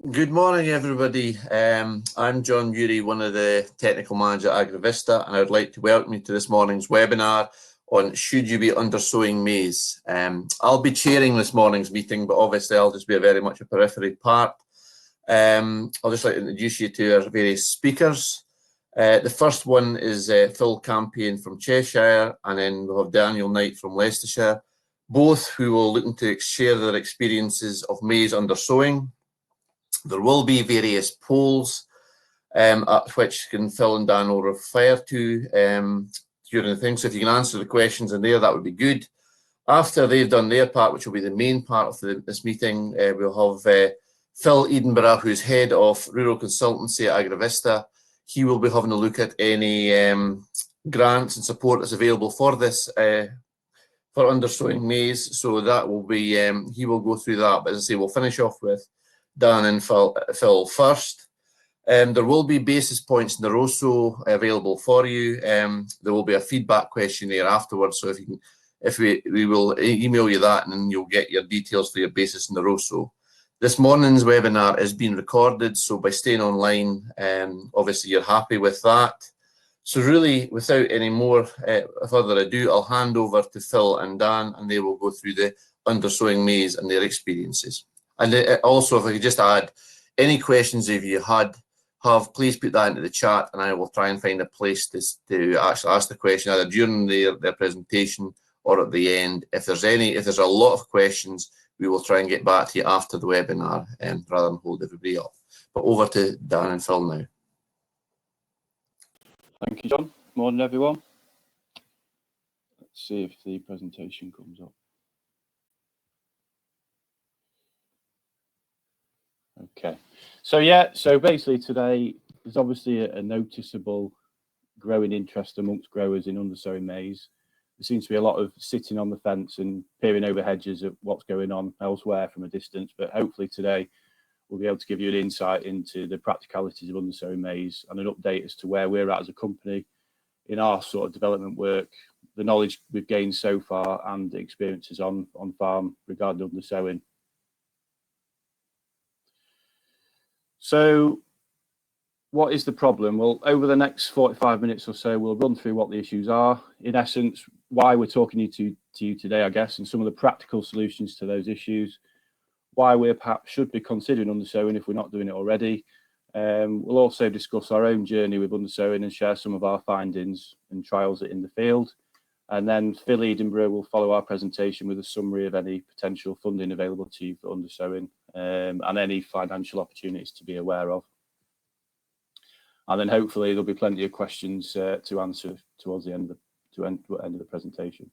Good morning, everybody. I'm John Bury, one of the technical managers at Agrovista, and I'd like to welcome you to this morning's webinar on should you be undersowing maize. I'll be chairing this morning's meeting, but obviously I'll just be very much a periphery part. I'll just like to introduce you to our various speakers. The first one is Phil Campion from Cheshire, and then we'll have Daniel Knight from Leicestershire, both who will looking to share their experiences of maize undersowing. There will be various polls at which Phil and Dan will refer to during the thing. So if you can answer the questions in there, that would be good. After they've done their part, which will be the main part of this meeting, we'll have Phil Edenborough, who's head of rural consultancy at Agrovista. He will be having a look at any grants and support that's available for this for undersowing maize. So that will be he will go through that. But as I say, we'll finish off with Dan and Phil first. There will be basis points in the ROSO available for you. There will be a feedback questionnaire afterwards. So we will email you that, and then you'll get your details for your basis in the ROSO. This morning's webinar is being recorded, so by staying online, obviously you're happy with that. So really, without any more further ado, I'll hand over to Phil and Dan, and they will go through the undersowing maize and their experiences. And also, if I could just add, any questions if you have, please put that into the chat, and I will try and find a place to actually ask the question either during their presentation or at the end. If there's a lot of questions, we will try and get back to you after the webinar, rather than hold everybody up. But over to Dan and Phil now. Thank you, John. Morning, everyone. Let's see if the presentation comes up. Okay, so basically today there's obviously a noticeable growing interest amongst growers in undersowing maize. There seems to be a lot of sitting on the fence and peering over hedges at what's going on elsewhere from a distance, but hopefully today we'll be able to give you an insight into the practicalities of undersowing maize and an update as to where we're at as a company in our sort of development work, the knowledge we've gained so far, and the experiences on farm regarding undersowing. So what is the problem? Well, over the next 45 minutes or so, we'll run through what the issues are, in essence, why we're talking to you today, I guess, and some of the practical solutions to those issues, why we perhaps should be considering undersowing if we're not doing it already. We'll also discuss our own journey with undersowing and share some of our findings and trials in the field. And then Phil Edenborough will follow our presentation with a summary of any potential funding available to you for undersowing and any financial opportunities to be aware of. And then hopefully there'll be plenty of questions to answer towards the end of the presentation.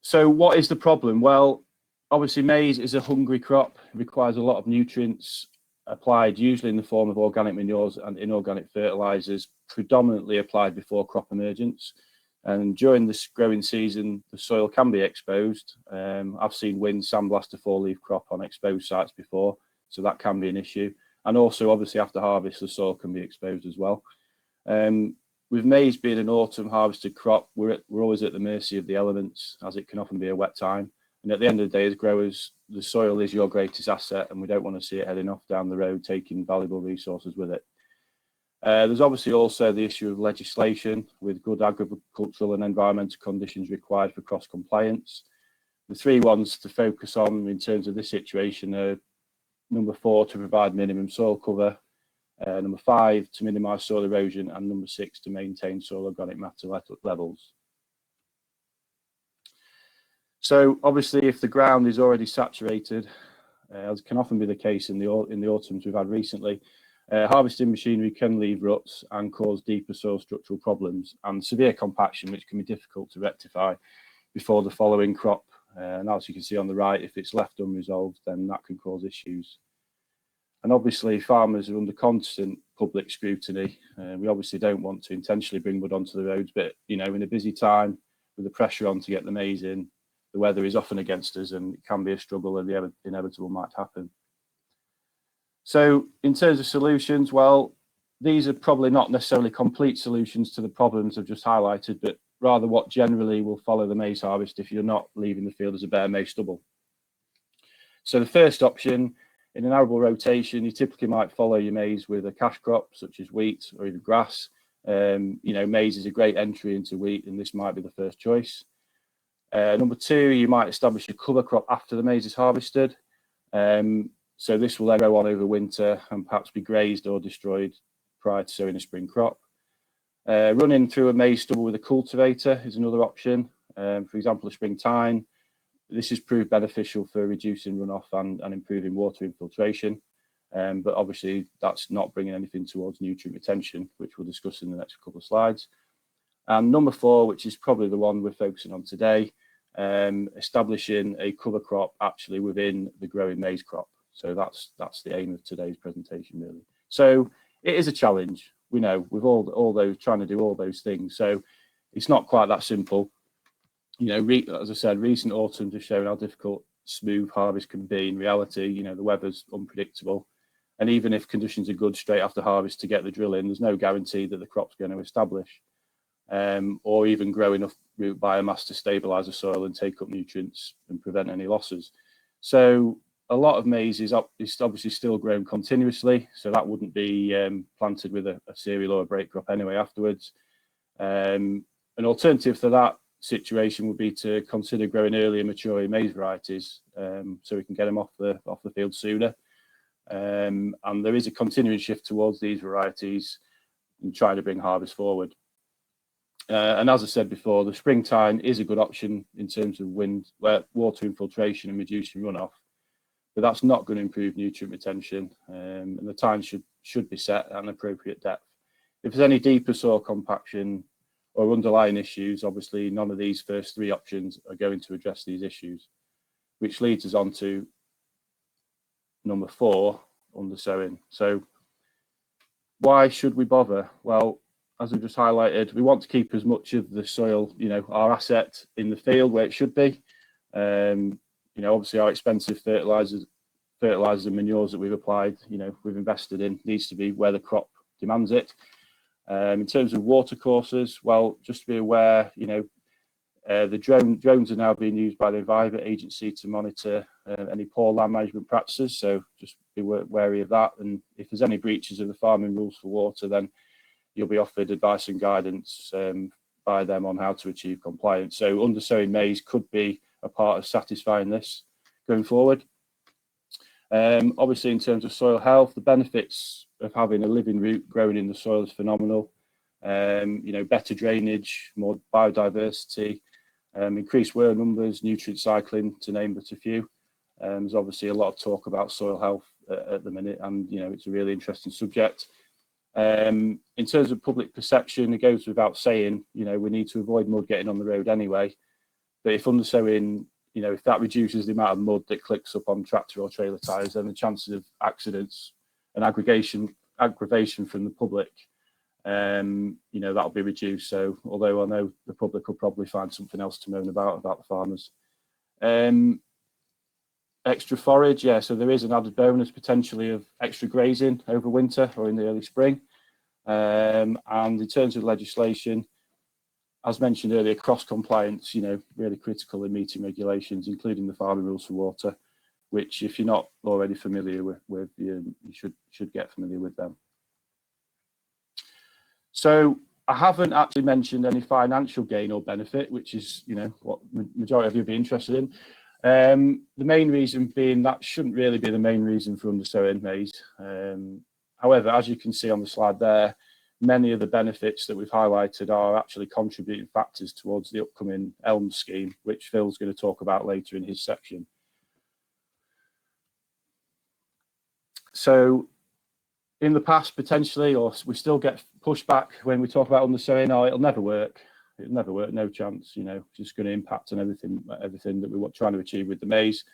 So what is the problem? Well, obviously maize is a hungry crop. It requires a lot of nutrients applied, usually in the form of organic manures and inorganic fertilizers, predominantly applied before crop emergence. And during this growing season, the soil can be exposed. I've seen wind sandblast a four-leaf crop on exposed sites before, so that can be an issue. And also, obviously, after harvest, the soil can be exposed as well. With maize being an autumn harvested crop, we're always at the mercy of the elements, as it can often be a wet time. And at the end of the day, as growers, the soil is your greatest asset, and we don't want to see it heading off down the road, taking valuable resources with it. There's obviously also the issue of legislation, with good agricultural and environmental conditions required for cross-compliance. The three ones to focus on in terms of this situation are number 4, to provide minimum soil cover, number 5, to minimise soil erosion, and number 6, to maintain soil organic matter levels. So obviously, if the ground is already saturated, as can often be the case in the autumns we've had recently, harvesting machinery can leave ruts and cause deeper soil structural problems and severe compaction, which can be difficult to rectify before the following crop. And as you can see on the right, if it's left unresolved, then that can cause issues. And obviously, farmers are under constant public scrutiny. We obviously don't want to intentionally bring mud onto the roads, but in a busy time with the pressure on to get the maize in, the weather is often against us, and it can be a struggle, and the inevitable might happen. So in terms of solutions, well, these are probably not necessarily complete solutions to the problems I've just highlighted, but rather what generally will follow the maize harvest if you're not leaving the field as a bare maize stubble. So the first option, in an arable rotation, you typically might follow your maize with a cash crop such as wheat or even grass. Maize is a great entry into wheat, and this might be the first choice. Number two, you might establish a cover crop after the maize is harvested. So this will then go on over winter and perhaps be grazed or destroyed prior to sowing a spring crop. Running through a maize stubble with a cultivator is another option. For example, a spring tine. This has proved beneficial for reducing runoff and improving water infiltration. But obviously that's not bringing anything towards nutrient retention, which we'll discuss in the next couple of slides. And number four, which is probably the one we're focusing on today, establishing a cover crop actually within the growing maize crop. So that's the aim of today's presentation, really. So it is a challenge, we know, with all those trying to do all those things. So it's not quite that simple. As I said, recent autumns have shown how difficult smooth harvest can be in reality. The weather's unpredictable, and even if conditions are good straight after harvest to get the drill in, there's no guarantee that the crop's going to establish or even grow enough root biomass to stabilize the soil and take up nutrients and prevent any losses. So a lot of maize is obviously still grown continuously, so that wouldn't be planted with a cereal or a break crop anyway afterwards. An alternative to that situation would be to consider growing earlier maturing maize varieties, so we can get them off the field sooner. And there is a continuing shift towards these varieties and trying to bring harvest forward. And as I said before, the spring tine is a good option in terms of water infiltration and reducing runoff, but that's not going to improve nutrient retention, and the tine should be set at an appropriate depth. If there's any deeper soil compaction or underlying issues, obviously none of these first three options are going to address these issues, which leads us on to number four, undersowing. So why should we bother? Well, as we just highlighted, we want to keep as much of the soil, our asset in the field where it should be. Obviously our expensive fertilizers and manures that we've applied, we've invested in, needs to be where the crop demands it. In terms of water courses, well, just to be aware, the drones are now being used by the Environment Agency to monitor any poor land management practices, so just be wary of that. And if there's any breaches of the farming rules for water, then you'll be offered advice and guidance by them on how to achieve compliance. So undersowing maize could be a part of satisfying this going forward. Obviously, in terms of soil health, the benefits of having a living root growing in the soil is phenomenal. Better drainage, more biodiversity, increased worm numbers, nutrient cycling, to name but a few. There's obviously a lot of talk about soil health at the minute, and it's a really interesting subject. In terms of public perception, it goes without saying, we need to avoid mud getting on the road anyway. But if undersowing, if that reduces the amount of mud that clicks up on tractor or trailer tires, then the chances of accidents and aggravation from the public, that'll be reduced. So although I know the public will probably find something else to moan about the farmers. Extra forage, yeah, so there is an added bonus potentially of extra grazing over winter or in the early spring. And in terms of legislation, as mentioned earlier, cross compliance, really critical in meeting regulations, including the farming rules for water, which if you're not already familiar with you should get familiar with them. So I haven't actually mentioned any financial gain or benefit, which is, what majority of you would be interested in. The main reason being that shouldn't really be the main reason for undersowing maize. However, as you can see on the slide there, many of the benefits that we've highlighted are actually contributing factors towards the upcoming ELM scheme, which Phil's going to talk about later in his section. So in the past, potentially, or we still get pushback when we talk about undersowing, it'll never work. It'll never work, no chance, just going to impact on everything that we're trying to achieve with the maize.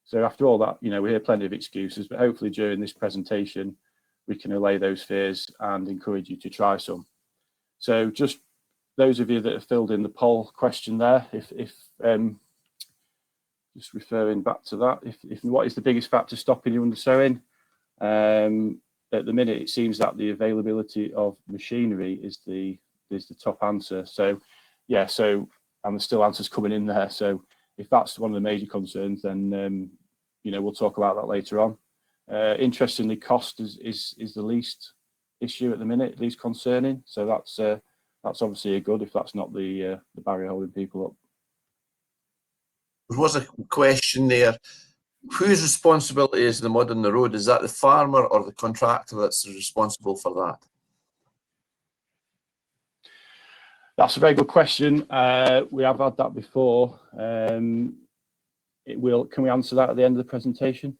So after all that, we hear plenty of excuses, but hopefully during this presentation, we can allay those fears and encourage you to try some. So just those of you that have filled in the poll question there, if just referring back to that, if what is the biggest factor stopping you undersowing? At the minute, it seems that the availability of machinery is the top answer. So yeah, and there's still answers coming in there. So if that's one of the major concerns, then we'll talk about that later on. Interestingly, cost is the least issue at the minute, least concerning. So that's obviously a good if that's not the barrier holding people up. There was a question there. Whose responsibility is the mud on the road? Is that the farmer or the contractor that's responsible for that? That's a very good question. We have had that before. Can we answer that at the end of the presentation?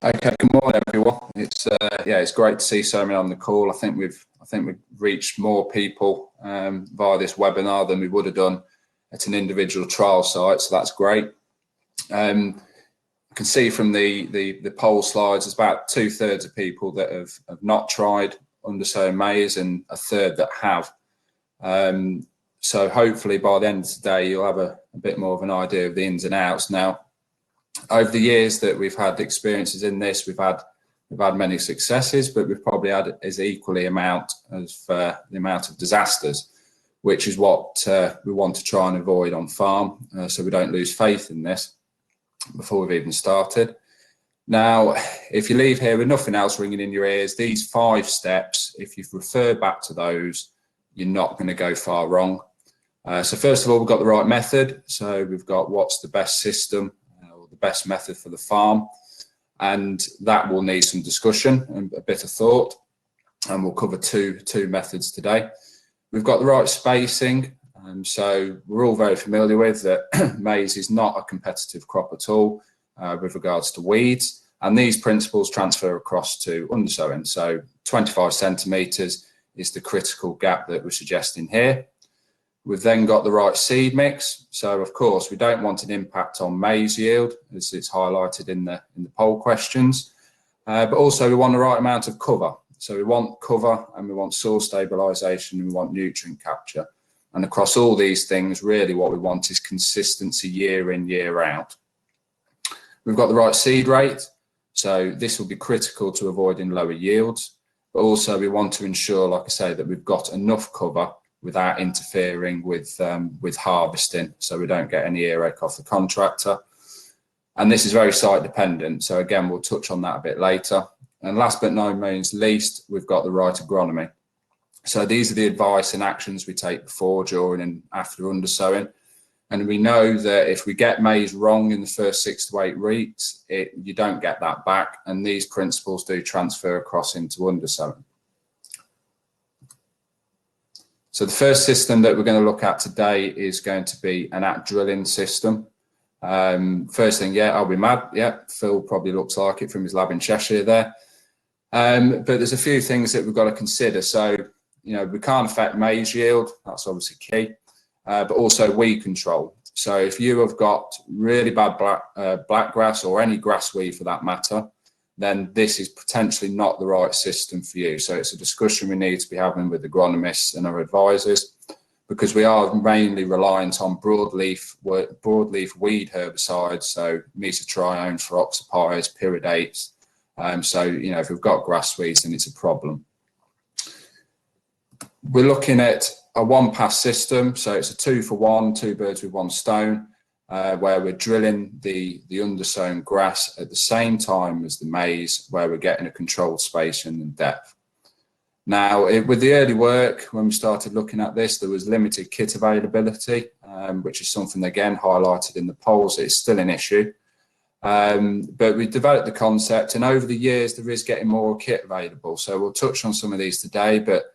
Okay, good morning everyone. It's great to see so many on the call. I think we've reached more people via this webinar than we would have done at an individual trial site, so that's great. I can see from the poll slides, there's about 2/3 of people that have not tried undersowing maize and a third that have. So hopefully by the end of today, you'll have a bit more of an idea of the ins and outs. Now, over the years that we've had experiences in this, we've had many successes, but we've probably had as equally amount as the amount of disasters, which is what we want to try and avoid on farm, so we don't lose faith in this before we've even started. Now, if you leave here with nothing else ringing in your ears, these 5 steps, if you've referred back to those, you're not going to go far wrong. So first of all, we've got the right method. So we've got what's the best system or the best method for the farm. And that will need some discussion and a bit of thought. And we'll cover two methods today. We've got the right spacing. So we're all very familiar with that maize is not a competitive crop at all with regards to weeds. And these principles transfer across to undersowing. So 25 centimetres is the critical gap that we're suggesting here. We've then got the right seed mix. So of course, we don't want an impact on maize yield, as it's highlighted in the poll questions. But also we want the right amount of cover. So we want cover and we want soil stabilisation and we want nutrient capture. And across all these things, really what we want is consistency year in, year out. We've got the right seed rate. So this will be critical to avoiding lower yields. But also we want to ensure, like I say, that we've got enough cover without interfering with harvesting, so we don't get any earache off the contractor. And this is very site dependent. So again, we'll touch on that a bit later. And last but no means least, we've got the right agronomy. So these are the advice and actions we take before, during and after undersowing. And we know that if we get maize wrong in the first 6 to 8 weeks, you don't get that back. And these principles do transfer across into undersowing. So the first system that we're going to look at today is going to be an at-drilling system. First thing, yeah, I'll be mad. Yeah, Phil probably looks like it from his lab in Cheshire there. But there's a few things that we've got to consider. So, we can't affect maize yield. That's obviously key. But also weed control. So if you have got really bad black grass or any grass weed for that matter, then this is potentially not the right system for you. So it's a discussion we need to be having with agronomists and our advisors, because we are mainly reliant on broadleaf weed herbicides, so mesotrione, fluroxypyrs, pyridates. So, if we've got grass weeds, then it's a problem. We're looking at a 1-pass system, so it's a 2-for-1, 2 birds with 1 stone. Where we're drilling the undersown grass at the same time as the maize, where we're getting a controlled spacing and depth. Now, with the early work, when we started looking at this, there was limited kit availability, which is something, again, highlighted in the polls. It's still an issue. But we developed the concept, and over the years, there is getting more kit available. So we'll touch on some of these today, but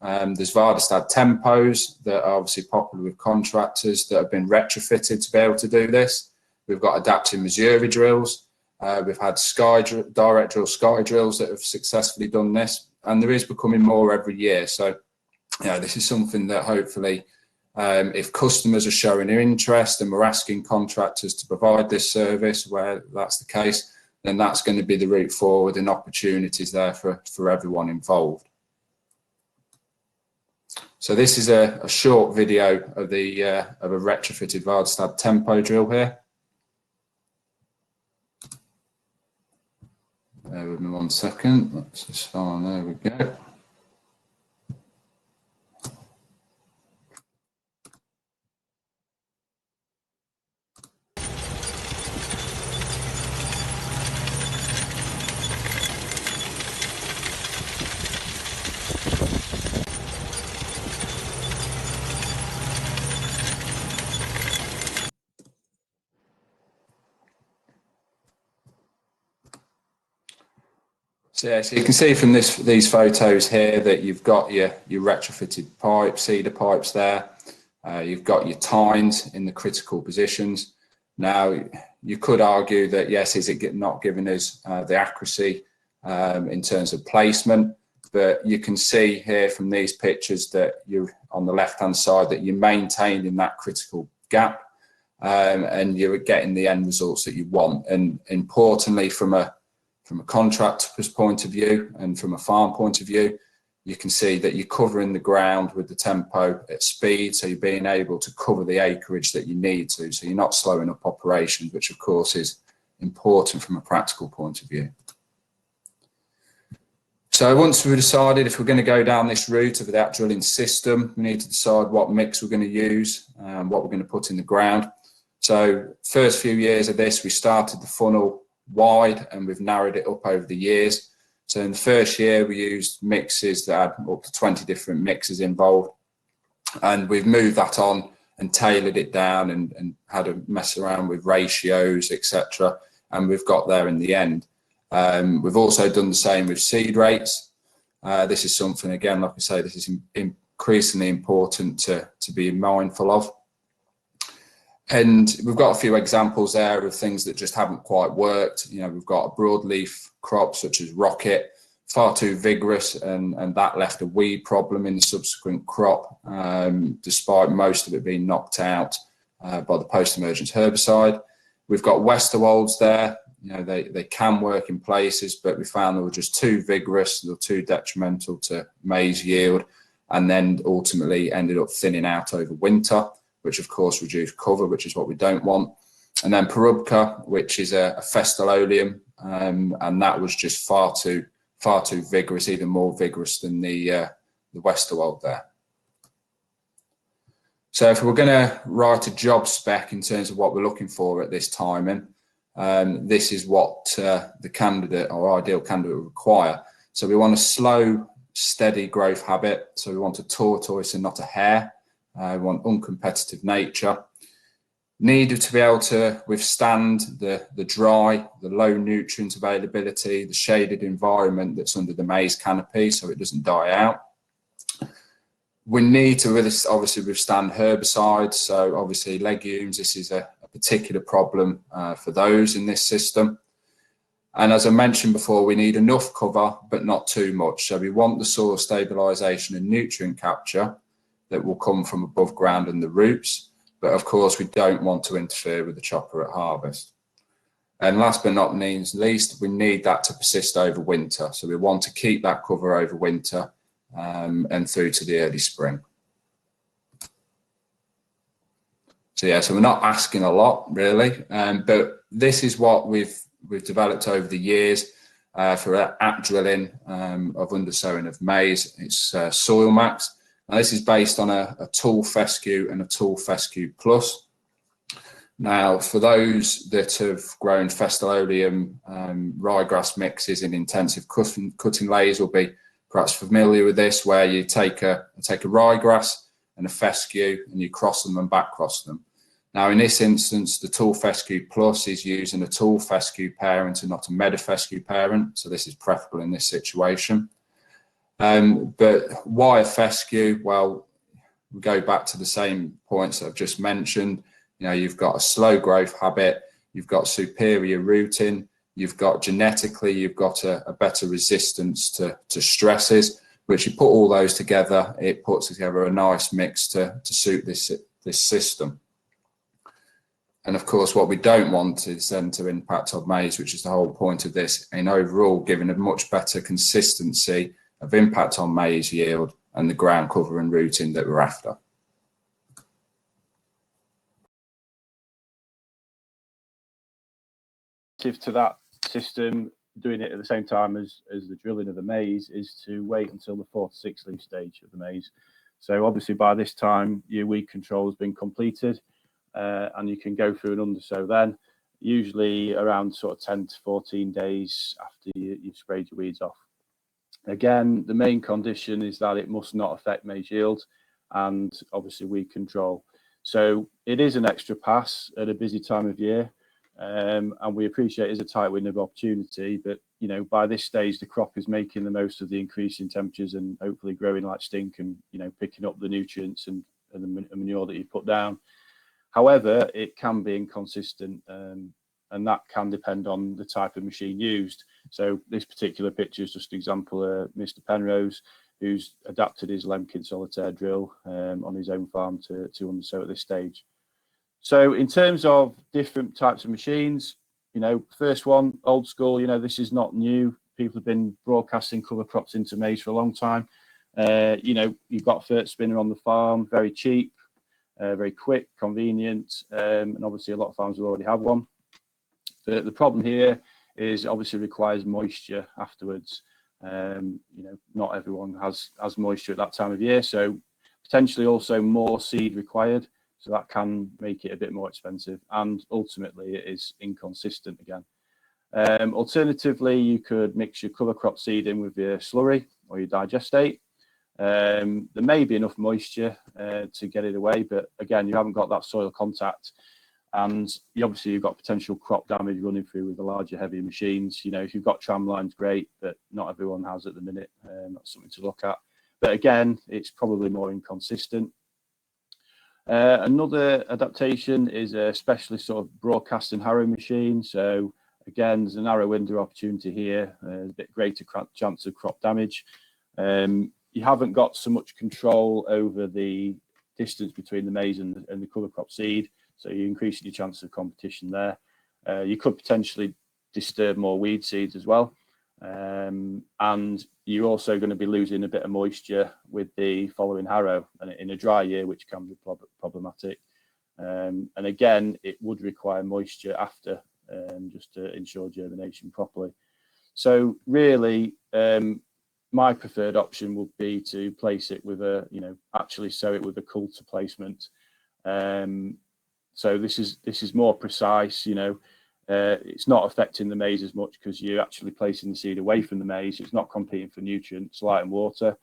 there's Vardestad tempos that are obviously popular with contractors that have been retrofitted to be able to do this. We've got adaptive Missouri drills. We've had direct drill sky drills that have successfully done this, and there is becoming more every year. So, this is something that hopefully, if customers are showing their interest and we're asking contractors to provide this service where that's the case, then that's going to be the route forward and opportunities there for everyone involved. So this is a short video of a retrofitted Vardestad tempo drill here. Bear with me 1 second. Let's just find, there we go. So, yeah, so you can see from these photos here that you've got your retrofitted pipes, seeder pipes there. You've got your tines in the critical positions. Now, you could argue that, yes, is it not giving us the accuracy in terms of placement? But you can see here from these pictures that you're on the left-hand side that you're maintaining that critical gap and you're getting the end results that you want. And importantly, from a contractor's point of view and from a farm point of view, you can see that you're covering the ground with the tempo at speed, so you're being able to cover the acreage that you need to, so you're not slowing up operations, which of course is important from a practical point of view. So once we've decided if we're going to go down this route of that drilling system, we need to decide what mix we're going to use and what we're going to put in the ground. So first few years of this, we started the funnel wide and we've narrowed it up over the years. So in the first year, we used mixes that had up to 20 different mixes involved. And we've moved that on and tailored it down and had a mess around with ratios, etc. And we've got there in the end. We've also done the same with seed rates. This is something, again, like I say, this is increasingly important to be mindful of. And we've got a few examples there of things that just haven't quite worked. You know, we've got a broadleaf crop such as rocket, far too vigorous, and that left a weed problem in the subsequent crop, despite most of it being knocked out by the post-emergence herbicide. We've got Westerwolds there. You know, they can work in places, but we found they were just too vigorous, they were too detrimental to maize yield, and then ultimately ended up thinning out over winter, which of course reduced cover, which is what we don't want. And then Perubka, which is a Festalolium, and that was just far too vigorous, even more vigorous than the Westerwold there. So if we're going to write a job spec in terms of what we're looking for at this timing, this is what the candidate or ideal candidate would require. So we want a slow, steady growth habit. So we want a tortoise and not a hare. We want uncompetitive nature. Needed to be able to withstand the dry, the low nutrient availability, the shaded environment that's under the maize canopy so it doesn't die out. We need to really obviously withstand herbicides. So obviously legumes, this is a particular problem for those in this system. And as I mentioned before, we need enough cover, but not too much. So we want the soil stabilisation and nutrient capture that will come from above ground and the roots. But of course, we don't want to interfere with the chopper at harvest. And last but not least, we need that to persist over winter. So we want to keep that cover over winter and through to the early spring. So yeah, so we're not asking a lot really, but this is what we've developed over the years for at drilling of undersowing of maize. It's Soil Max. Now this is based on a tool fescue and a tool fescue plus. Now for those that have grown Festalolium ryegrass mixes in intensive cutting layers will be perhaps familiar with this, where you take a ryegrass and a fescue and you cross them and back cross them. Now in this instance, the tool fescue plus is using a tool fescue parent and not a metafescue parent, so this is preferable in this situation. But why a fescue? Well, we go back to the same points that I've just mentioned. You know, you've got a slow growth habit, you've got superior rooting, you've got genetically, you've got a better resistance to stresses, which you put all those together, it puts together a nice mix to suit this system. And of course, what we don't want is then to impact on maize, which is the whole point of this, and overall giving a much better consistency of impact on maize yield and the ground cover and rooting that we're after. To that system, doing it at the same time as the drilling of the maize, is to wait until the 4th to 6th leaf stage of the maize. So obviously by this time your weed control has been completed and you can go through an undersow then, usually around sort of 10 to 14 days after you've sprayed your weeds off. Again, the main condition is that it must not affect maize yield and obviously weed control. So it is an extra pass at a busy time of year. and we appreciate it's a tight window of opportunity, but you know, by this stage the crop is making the most of the increase in temperatures and hopefully growing like stink and, you know, picking up the nutrients and the manure that you put down. However, it can be inconsistent, and that can depend on the type of machine used. So this particular picture is just an example of Mr. Penrose, who's adapted his Lemkin solitaire drill on his own farm to undersow at this stage. So in terms of different types of machines, you know, first one, old school, you know, this is not new. People have been broadcasting cover crops into maize for a long time. You know, you've got a 30 spinner on the farm, very cheap, very quick, convenient, and obviously a lot of farms will already have one. The problem here is obviously requires moisture afterwards. You know, not everyone has moisture at that time of year, so potentially also more seed required. So that can make it a bit more expensive, and ultimately it is inconsistent again. Alternatively, you could mix your cover crop seed in with your slurry or your digestate. There may be enough moisture to get it away, but again, you haven't got that soil contact, and obviously you've got potential crop damage running through with the larger, heavier machines. You know, if you've got tram lines, great, but not everyone has at the minute. That's something to look at. But again, it's probably more inconsistent. Another adaptation is a specialist sort of broadcasting harrow machine. So again, there's a narrow window opportunity here, a bit greater chance of crop damage. You haven't got so much control over the distance between the maize and the cover crop seed, so you're increasing your chance of competition there. You could potentially disturb more weed seeds as well. And you're also going to be losing a bit of moisture with the following harrow and in a dry year, which can be problematic. And again, it would require moisture after just to ensure germination properly. So really, my preferred option would be to place it with a, you know, actually sow it with a coulter placement. So this is more precise, you know. It's not affecting the maize as much because you're actually placing the seed away from the maize. It's not competing for nutrients, light and water.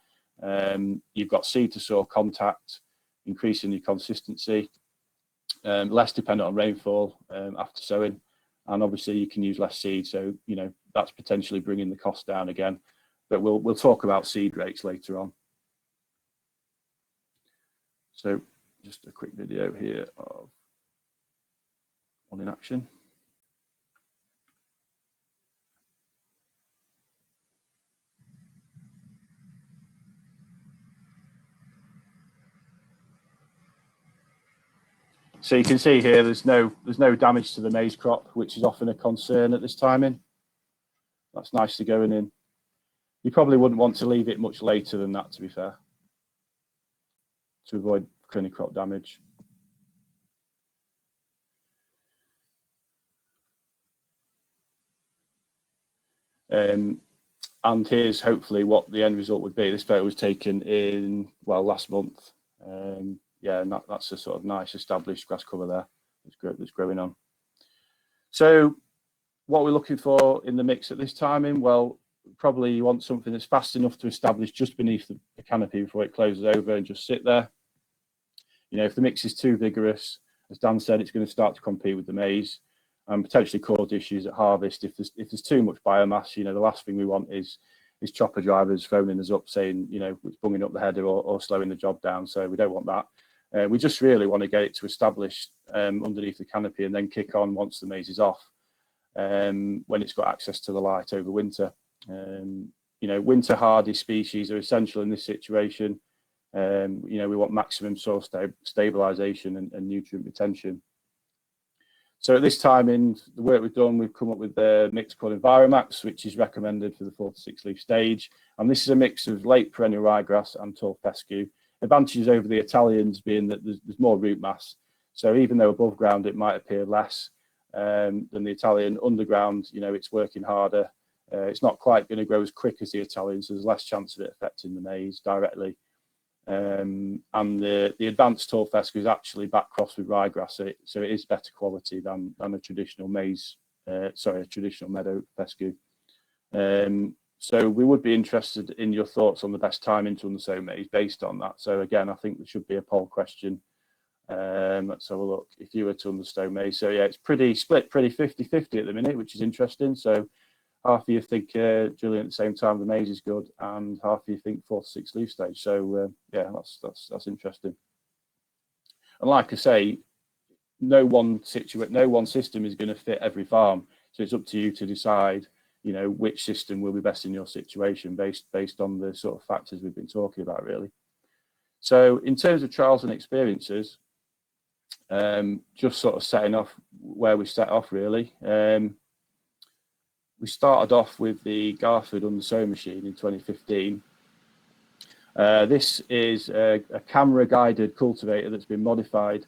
You've got seed to soil contact, increasing your consistency, less dependent on rainfall after sowing, and obviously you can use less seed. So, you know, that's potentially bringing the cost down again. But we'll talk about seed rates later on. So just a quick video here of one in action. So you can see here, there's no damage to the maize crop, which is often a concern at this timing. That's nicely going in. You probably wouldn't want to leave it much later than that, to be fair, to avoid any crop damage. And here's hopefully what the end result would be. This photo was taken in, well, last month. Yeah, and that's a sort of nice established grass cover there that's growing on. So what we're looking for in the mix at this timing, well, probably you want something that's fast enough to establish just beneath the canopy before it closes over and just sit there. You know, if the mix is too vigorous, as Dan said, it's going to start to compete with the maize and potentially cause issues at harvest. If there's too much biomass, you know, the last thing we want is chopper drivers phoning us up saying, you know, it's bunging up the header or slowing the job down. So we don't want that. We just really want to get it to establish underneath the canopy and then kick on once the maize is off, when it's got access to the light over winter. You know, winter hardy species are essential in this situation. You know, we want maximum soil stabilization and nutrient retention. So at this time in the work we've done, we've come up with the mix called Enviromax, which is recommended for the 4 to 6 leaf stage. And this is a mix of late perennial ryegrass and tall fescue. Advantages over the Italians being that there's more root mass. So even though above ground it might appear less than the Italian, underground, you know, it's working harder. It's not quite going to grow as quick as the Italian, so there's less chance of it affecting the maize directly. And the advanced tall fescue is actually back crossed with ryegrass, so it is better quality than a traditional maize, a traditional meadow fescue. So we would be interested in your thoughts on the best timing to undersow maize based on that. So again, I think there should be a poll question Let's have a look. If you were to understow maize, so yeah, it's pretty split, pretty 50-50 at the minute, which is interesting. So half of you think drilling at the same time the maize is good, and half of you think 4 to 6 leaf stage. So yeah, that's interesting. And like I say, no one system is going to fit every farm. So it's up to you to decide, you know, which system will be best in your situation based on the sort of factors we've been talking about, really. So in terms of trials and experiences, just sort of setting off where we set off, really. We started off with the Garford undersowing machine in 2015. This is a camera-guided cultivator that's been modified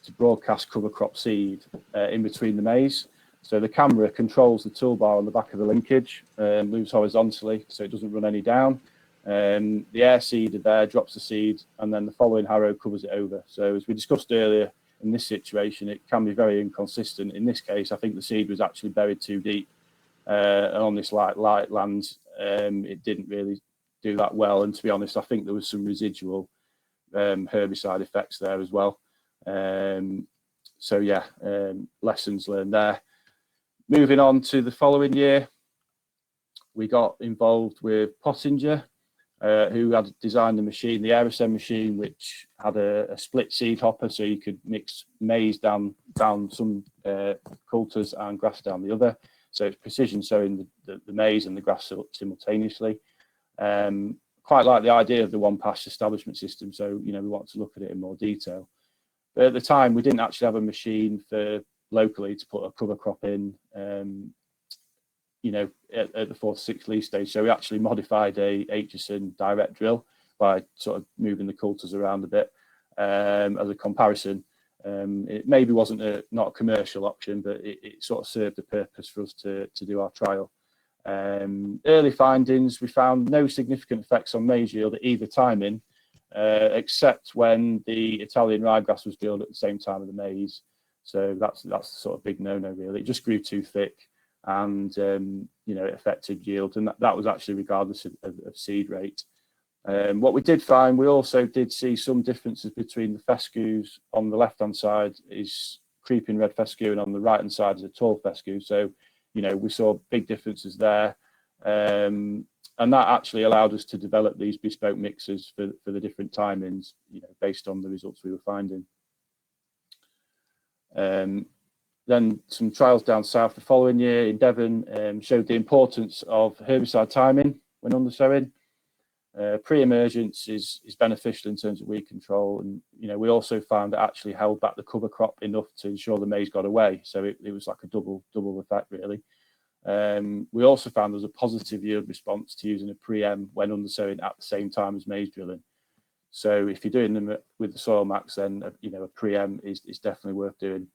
to broadcast cover crop seed in between the maize. So the camera controls the toolbar on the back of the linkage, moves horizontally so it doesn't run any down. The air seeder there drops the seed, and then the following harrow covers it over. So as we discussed earlier, in this situation, it can be very inconsistent. In this case, I think the seed was actually buried too deep. And on this light land, it didn't really do that well. And to be honest, I think there was some residual herbicide effects there as well. So yeah, lessons learned there. Moving on to the following year, we got involved with Pottinger, who had designed the machine, the aerosol machine, which had a split seed hopper, so you could mix maize down some coulters and grass down the other. So it's precision sowing the maize and the grass simultaneously. Quite like the idea of the one pass establishment system. So, you know, we want to look at it in more detail. But at the time, we didn't actually have a machine for locally to put a cover crop in, you know, at the 4 to 6 leaf stage. So we actually modified a HSN direct drill by sort of moving the coulters around a bit as a comparison. It maybe wasn't not a commercial option, but it sort of served a purpose for us to do our trial. Early findings, we found no significant effects on maize yield at either timing, except when the Italian ryegrass was drilled at the same time of the maize. So that's the sort of big no-no, really. It just grew too thick, and you know, it affected yield, and that was actually regardless of seed rate. What we did find, we also did see some differences between the fescues. On the left-hand side is creeping red fescue, and on the right-hand side is a tall fescue. So, you know, we saw big differences there. And that actually allowed us to develop these bespoke mixes for the different timings, you know, based on the results we were finding. Then some trials down south the following year in Devon showed the importance of herbicide timing when undersowing. Pre-emergence is beneficial in terms of weed control, and you know, we also found it actually held back the cover crop enough to ensure the maize got away. So it was like a double effect, really. We also found there was a positive yield response to using a pre-em when undersowing at the same time as maize drilling. So if you're doing them with the Soil Max, then you know, a pre-em is definitely worth doing.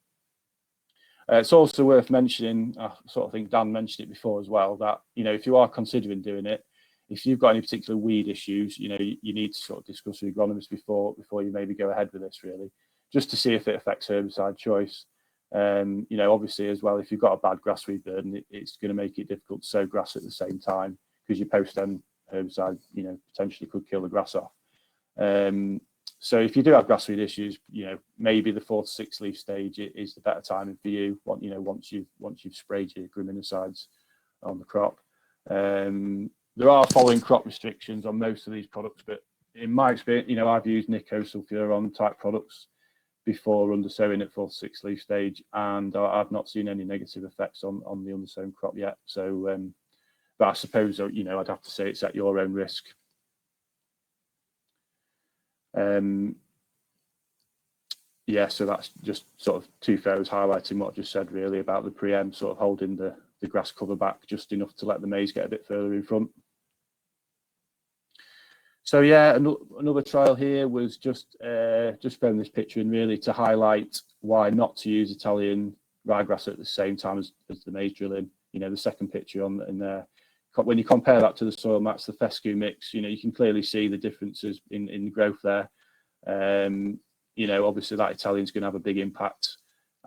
It's also worth mentioning, I sort of think Dan mentioned it before as well, that you know, if you are considering doing it, if you've got any particular weed issues, you know, you need to sort of discuss with agronomists before you maybe go ahead with this, really, just to see if it affects herbicide choice. You know, obviously as well, if you've got a bad grass weed burden, it's going to make it difficult to sow grass at the same time, because your post-stem herbicide, you know, potentially could kill the grass off. So if you do have grass weed issues, you know, maybe the 4 to 6 leaf stage is the better timing for you. You know, once you've sprayed your graminicides on the crop. There are following crop restrictions on most of these products, but in my experience, you know, I've used Nicosulfuron type products before undersowing at 4 to 6 leaf stage, and I've not seen any negative effects on the undersown crop yet. So, but I suppose, you know, I'd have to say it's at your own risk. Yeah, so that's just sort of two photos highlighting what I just said, really, about the pre-em sort of holding the grass cover back just enough to let the maize get a bit further in front. So yeah, another trial here was just throwing this picture in, really, to highlight why not to use Italian ryegrass at the same time as the maize drilling. You know, the second picture in there, when you compare that to the Soil Max, the Fescue mix, you know, you can clearly see the differences in the growth there. You know, obviously that Italian's going to have a big impact,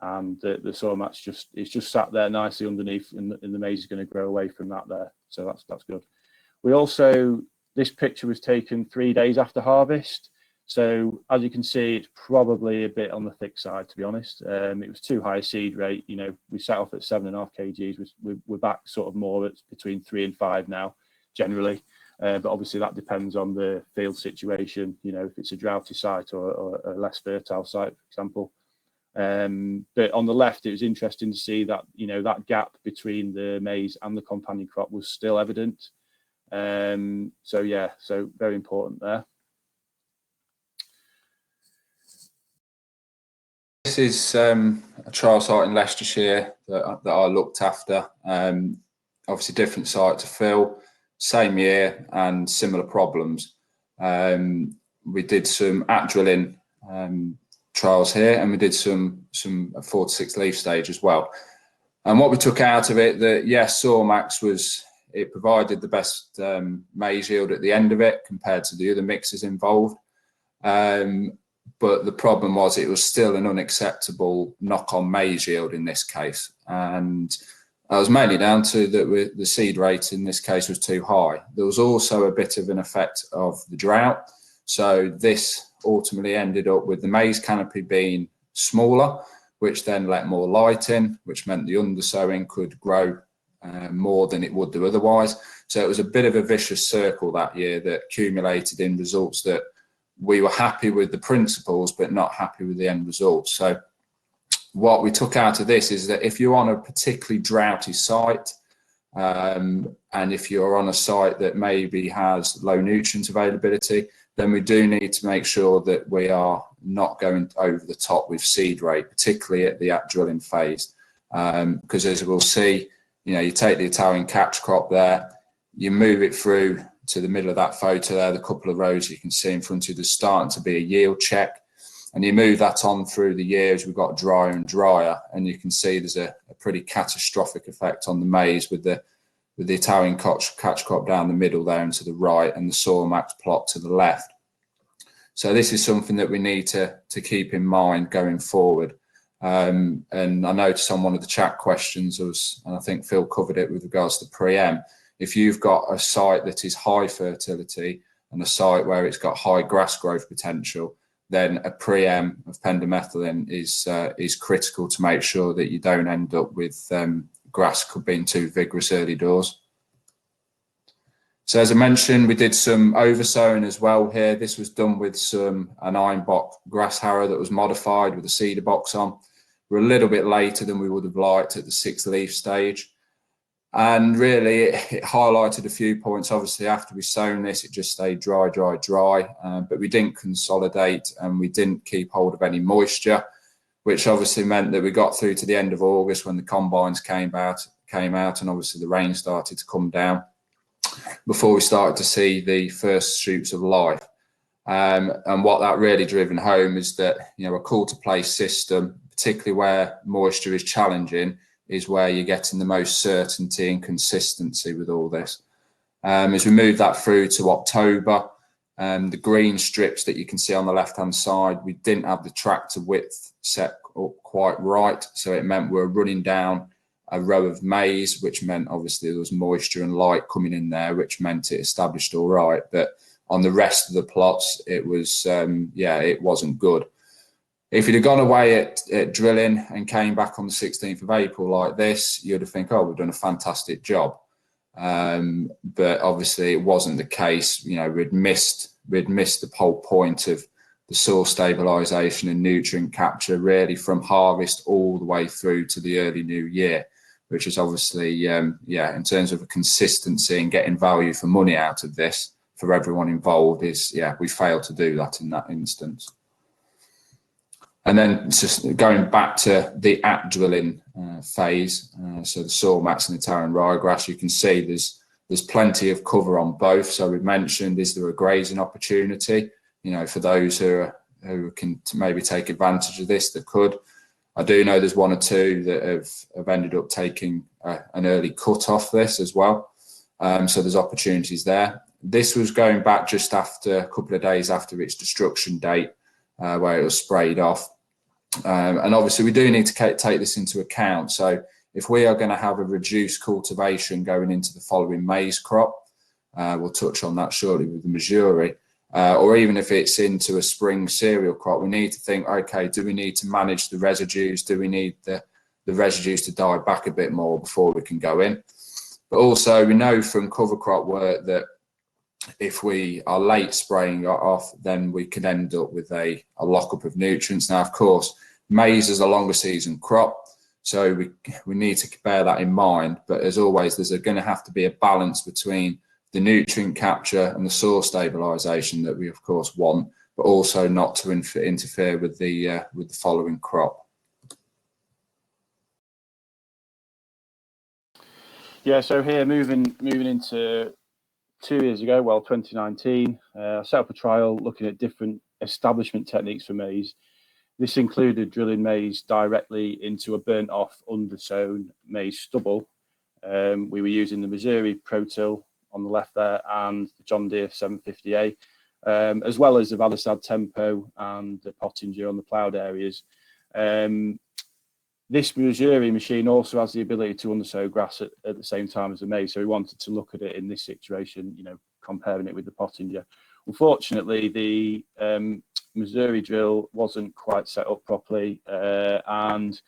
and the Soil Max it's just sat there nicely underneath, and the maize is going to grow away from that there. So that's good. We also, this picture was taken 3 days after harvest. So as you can see, it's probably a bit on the thick side, to be honest. It was too high a seed rate. You know, we set off at 7.5 kgs. We're back sort of more at between 3 and 5 now, generally. But obviously that depends on the field situation. You know, if it's a droughty site or a less fertile site, for example. But on the left, it was interesting to see that, you know, that gap between the maize and the companion crop was still evident. So yeah, so very important there. This is a trial site in Leicestershire that I looked after. Obviously different site to Phil, same year and similar problems. We did some at-drilling trials here, and we did some 4 to 6 leaf stage as well. And what we took out of it, that yes, Sormax it provided the best maize yield at the end of it compared to the other mixes involved. But the problem was it was still an unacceptable knock-on maize yield in this case. And that was mainly down to that the seed rate in this case was too high. There was also a bit of an effect of the drought. So this ultimately ended up with the maize canopy being smaller, which then let more light in, which meant the undersowing could grow more than it would do otherwise. So it was a bit of a vicious circle that year that accumulated in results that we were happy with the principles, but not happy with the end result. So what we took out of this is that if you're on a particularly droughty site, and if you're on a site that maybe has low nutrient availability, then we do need to make sure that we are not going over the top with seed rate, particularly at the at-drilling phase. Because as we'll see, you know, you take the Italian catch crop there, you move it through to the middle of that photo there, the couple of rows you can see in front of you, there's starting to be a yield check. And you move that on through the years, we've got drier and drier, and you can see there's a pretty catastrophic effect on the maize with the Italian catch crop down the middle there and to the right, and the Sormax plot to the left. So this is something that we need to keep in mind going forward. And I noticed on one of the chat questions, and I think Phil covered it with regards to pre-em, if you've got a site that is high fertility and a site where it's got high grass growth potential, then a pre-em of pendimethalin is critical to make sure that you don't end up with grass being too vigorous early doors. So as I mentioned, we did some oversowing as well here. This was done with an iron box grass harrow that was modified with a cedar box on. We're a little bit later than we would have liked at the 6th leaf stage. And really, it highlighted a few points. Obviously, after we sown this, it just stayed dry, dry, dry. But we didn't consolidate and we didn't keep hold of any moisture, which obviously meant that we got through to the end of August when the combines came out, and obviously the rain started to come down before we started to see the first shoots of life. And what that really driven home is that, you know, a cool to place system, particularly where moisture is challenging, is where you're getting the most certainty and consistency with all this. As we move that through to October, the green strips that you can see on the left hand side, we didn't have the tractor width set up quite right, so it meant we're running down a row of maize, which meant obviously there was moisture and light coming in there, which meant it established all right. But on the rest of the plots, it was it wasn't good. If you'd have gone away at drilling and came back on the 16th of April like this, you'd have think, oh, we've done a fantastic job. But obviously it wasn't the case. You know, we'd missed the whole point of the soil stabilisation and nutrient capture really from harvest all the way through to the early new year, which is obviously, in terms of a consistency and getting value for money out of this for everyone involved we failed to do that in that instance. And then just going back to the at-drilling phase, so the Sormax and the Italian ryegrass, you can see there's plenty of cover on both. So we've mentioned, is there a grazing opportunity? You know, for those who can maybe take advantage of this, that could. I do know there's one or two that have ended up taking an early cut off this as well. So there's opportunities there. This was going back just after a couple of days after its destruction date, where it was sprayed off. And obviously we do need to take this into account. So if we are going to have a reduced cultivation going into the following maize crop, we'll touch on that shortly with the Missouri, or even if it's into a spring cereal crop, we need to think, okay, do we need to manage the residues? Do we need the residues to die back a bit more before we can go in? But also we know from cover crop work that if we are late spraying off, then we can end up with a lockup of nutrients. Now, of course, maize is a longer season crop, so we need to bear that in mind. But as always, there's going to have to be a balance between the nutrient capture and the soil stabilisation that we of course want, but also not to interfere with the following crop. Yeah, so here moving into 2 years ago, well, 2019, I set up a trial looking at different establishment techniques for maize. This included drilling maize directly into a burnt off undersown maize stubble. We were using the Missouri Pro-Till on the left there and the John Deere 750A, as well as the Valistad Tempo and the Pottinger on the ploughed areas. This Missouri machine also has the ability to undersow grass at the same time as the maize, so we wanted to look at it in this situation, you know, comparing it with the Pottinger. Unfortunately, the Missouri drill wasn't quite set up properly, and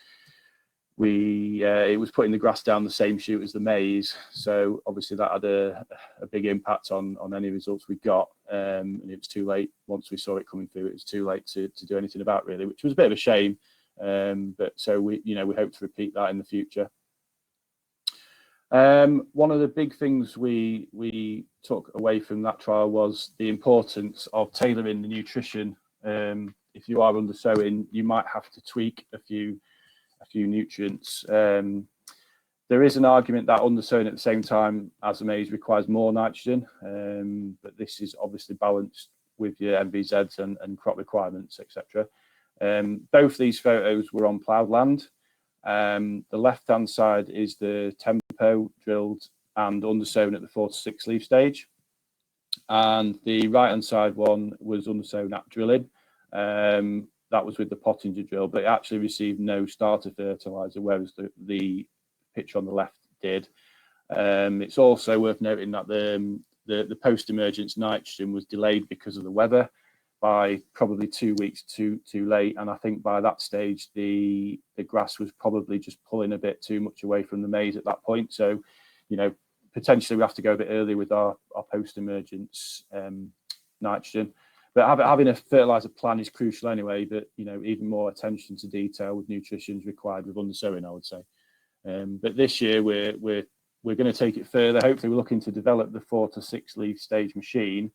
it was putting the grass down the same chute as the maize, so obviously that had a big impact on any results we got, and it was too late. Once we saw it coming through, it was too late to do anything about, really, which was a bit of a shame. But so we hope to repeat that in the future. One of the big things we took away from that trial was the importance of tailoring the nutrition. If you are undersowing, you might have to tweak a few nutrients. There is an argument that undersowing at the same time as the maize requires more nitrogen, but this is obviously balanced with your MVZs and crop requirements, etc. Both these photos were on ploughed land. The left-hand side is the Tempo drilled and undersown at the 4 to 6 leaf stage, and the right-hand side one was undersown at drilling. That was with the Pottinger drill, but it actually received no starter fertilizer, whereas the picture on the left did. It's also worth noting that the post-emergence nitrogen was delayed because of the weather by probably 2 weeks too late, and I think by that stage the grass was probably just pulling a bit too much away from the maize at that point. So, you know, potentially we have to go a bit earlier with our post-emergence nitrogen. But having a fertilizer plan is crucial anyway, but, you know, even more attention to detail with nutrition is required with undersowing, I would say. But this year we're going to take it further. Hopefully we're looking to develop the 4 to 6 leaf stage machine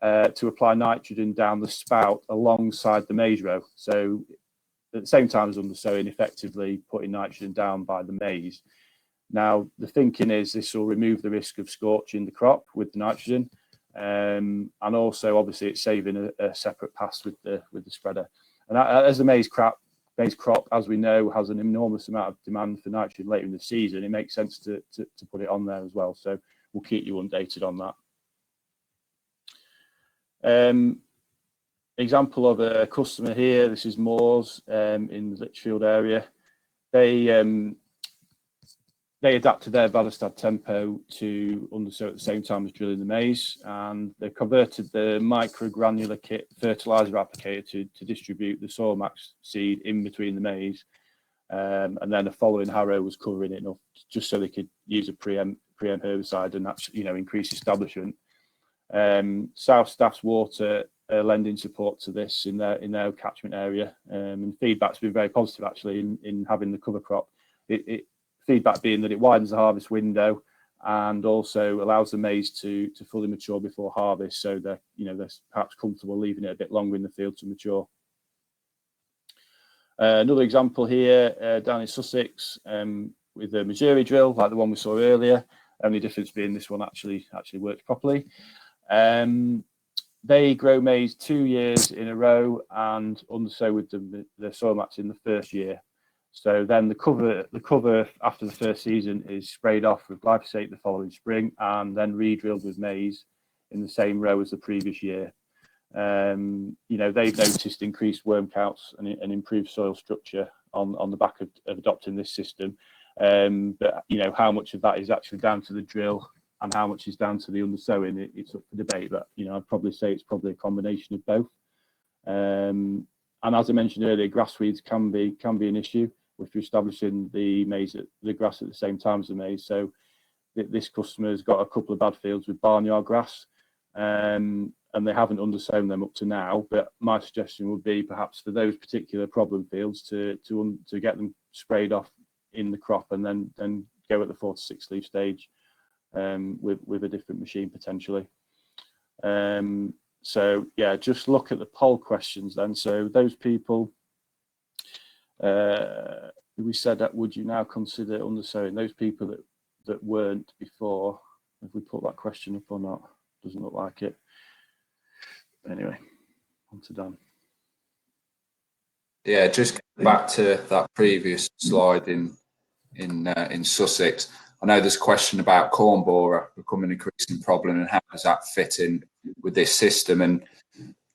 to apply nitrogen down the spout alongside the maize row. So at the same time as undersowing, effectively putting nitrogen down by the maize. Now, the thinking is this will remove the risk of scorching the crop with the nitrogen. And also, obviously, it's saving a separate pass with the spreader. And as the maize crop, as we know, has an enormous amount of demand for nitrogen later in the season, it makes sense to put it on there as well. So we'll keep you updated on that. Example of a customer here. This is Moores in the Litchfield area. They adapted their Valistad Tempo to undersow at the same time as drilling the maize, and they converted the microgranular kit fertilizer applicator to distribute the Soil Max seed in between the maize, and then the following harrow was covering it enough just so they could use a pre-em herbicide and that's, you know, increase establishment. South Staff's Water lending support to this in their catchment area, and feedback's been very positive actually in having the cover crop. Feedback being that it widens the harvest window and also allows the maize to fully mature before harvest, so they're perhaps comfortable leaving it a bit longer in the field to mature. Another example here down in Sussex with the Missouri drill, like the one we saw earlier. Only difference being this one actually works properly. They grow maize 2 years in a row and undersow with the soil mats in the first year. So then the cover after the first season is sprayed off with glyphosate the following spring and then re-drilled with maize in the same row as the previous year. They've noticed increased worm counts and improved soil structure on the back of adopting this system. But how much of that is actually down to the drill and how much is down to the undersowing, it's up for debate. But I'd probably say it's probably a combination of both. And as I mentioned earlier, grass weeds can be an issue if you're establishing the grass at the same time as the maize. So this customer's got a couple of bad fields with barnyard grass, and they haven't undersown them up to now. But my suggestion would be perhaps for those particular problem fields to get them sprayed off in the crop, and then go at the 4 to 6 leaf stage with a different machine potentially. So yeah, just look at the poll questions then. So those people, we said that would you now consider undersowing? Those people that weren't before, have we put that question up or not? Doesn't look like it. Anyway, on to Dan. Yeah, just back to that previous slide in Sussex. I know there's a question about corn borer becoming an increasing problem, and how does that fit in with this system? And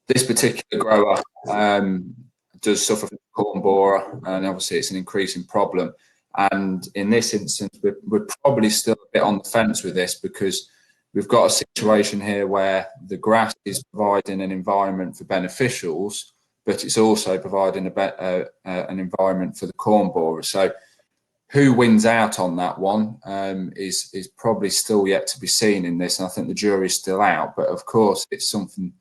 this particular grower does suffer from corn borer, and obviously it's an increasing problem. And in this instance, we're probably still a bit on the fence with this, because we've got a situation here where the grass is providing an environment for beneficials, but it's also providing an environment for the corn borer. So who wins out on that one is probably still yet to be seen in this, and I think the jury's still out. But of course, it's something,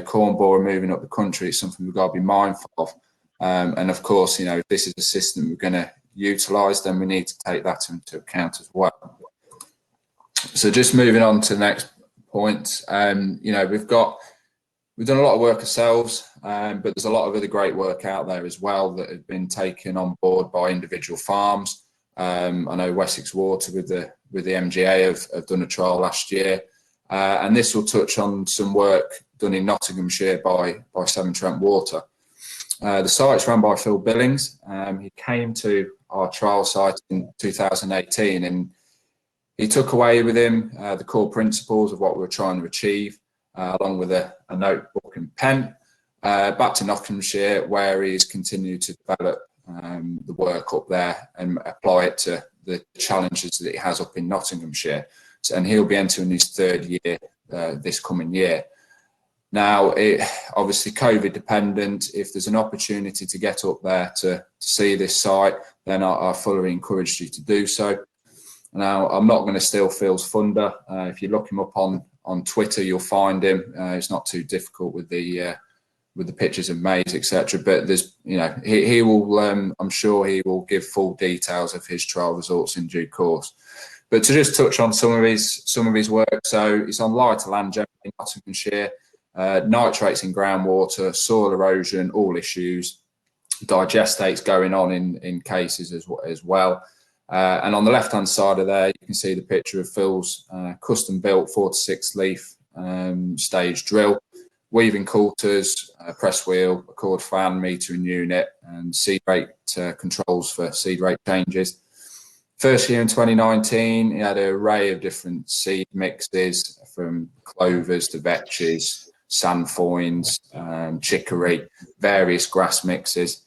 corn borer moving up the country, it's something we've got to be mindful of. And of course, if this is a system we're going to utilise, then we need to take that into account as well. So just moving on to the next point, we've done a lot of work ourselves, but there's a lot of other great work out there as well that have been taken on board by individual farms. I know Wessex Water with the MGA have done a trial last year, and this will touch on some work done in Nottinghamshire by Severn Trent Water. The site's run by Phil Billings. He came to our trial site in 2018, and he took away with him the core principles of what we were trying to achieve, along with a notebook and pen, back to Nottinghamshire, where he's continued to develop the work up there and apply it to the challenges that he has up in Nottinghamshire. And he'll be entering his 3rd year this coming year. Now, obviously COVID dependent, if there's an opportunity to get up there to see this site, then I fully encourage you to do so. Now, I'm not going to steal Phil's thunder. If you look him up on Twitter, you'll find him. It's not too difficult with the pictures of maize, etc. But there's, he will. I'm sure he will give full details of his trial results in due course. But to just touch on some of his work, so it's on lighter land generally in Nottinghamshire, nitrates in groundwater, soil erosion, all issues, digestates going on in cases as well. And on the left-hand side of there, you can see the picture of Phil's custom-built 4 to 6 leaf stage drill, weaving coulters, press wheel, a cord fan, metering unit, and seed rate controls for seed rate changes. First year in 2019, he had an array of different seed mixes, from clovers to vetches, sandfoins, chicory, various grass mixes.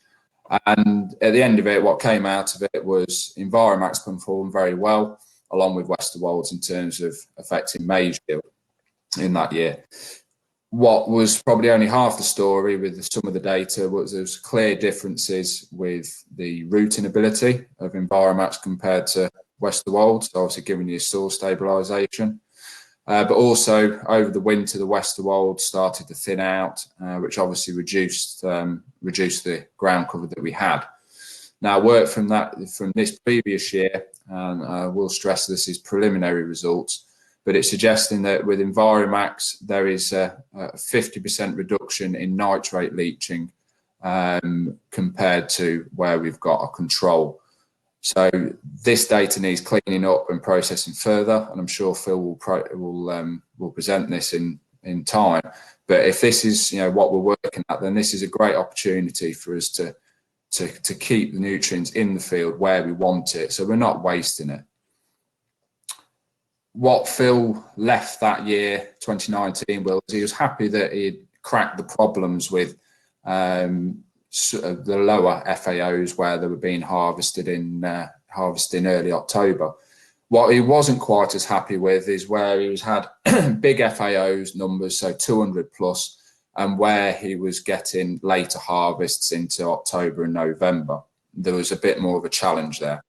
And at the end of it, what came out of it was Enviromax performed very well, along with Westerwolds, in terms of affecting maize yield in that year. What was probably only half the story with some of the data was there was clear differences with the rooting ability of Enviromax compared to Westerwolds, obviously giving you soil stabilisation. But also over the winter, the Westerwolds started to thin out, which obviously reduced the ground cover that we had. Now, work from this previous year, and I will stress this is preliminary results, but it's suggesting that with Enviromax, there is a 50% reduction in nitrate leaching compared to where we've got a control. So this data needs cleaning up and processing further, and I'm sure Phil will present this in time. But if this is what we're working at, then this is a great opportunity for us to keep the nutrients in the field where we want it, so we're not wasting it. What Phil left that year, 2019, was he was happy that he'd cracked the problems with the lower FAOs where they were being harvested in early October. What he wasn't quite as happy with is where he had big FAOs numbers, so 200 plus, and where he was getting later harvests into October and November. There was a bit more of a challenge there.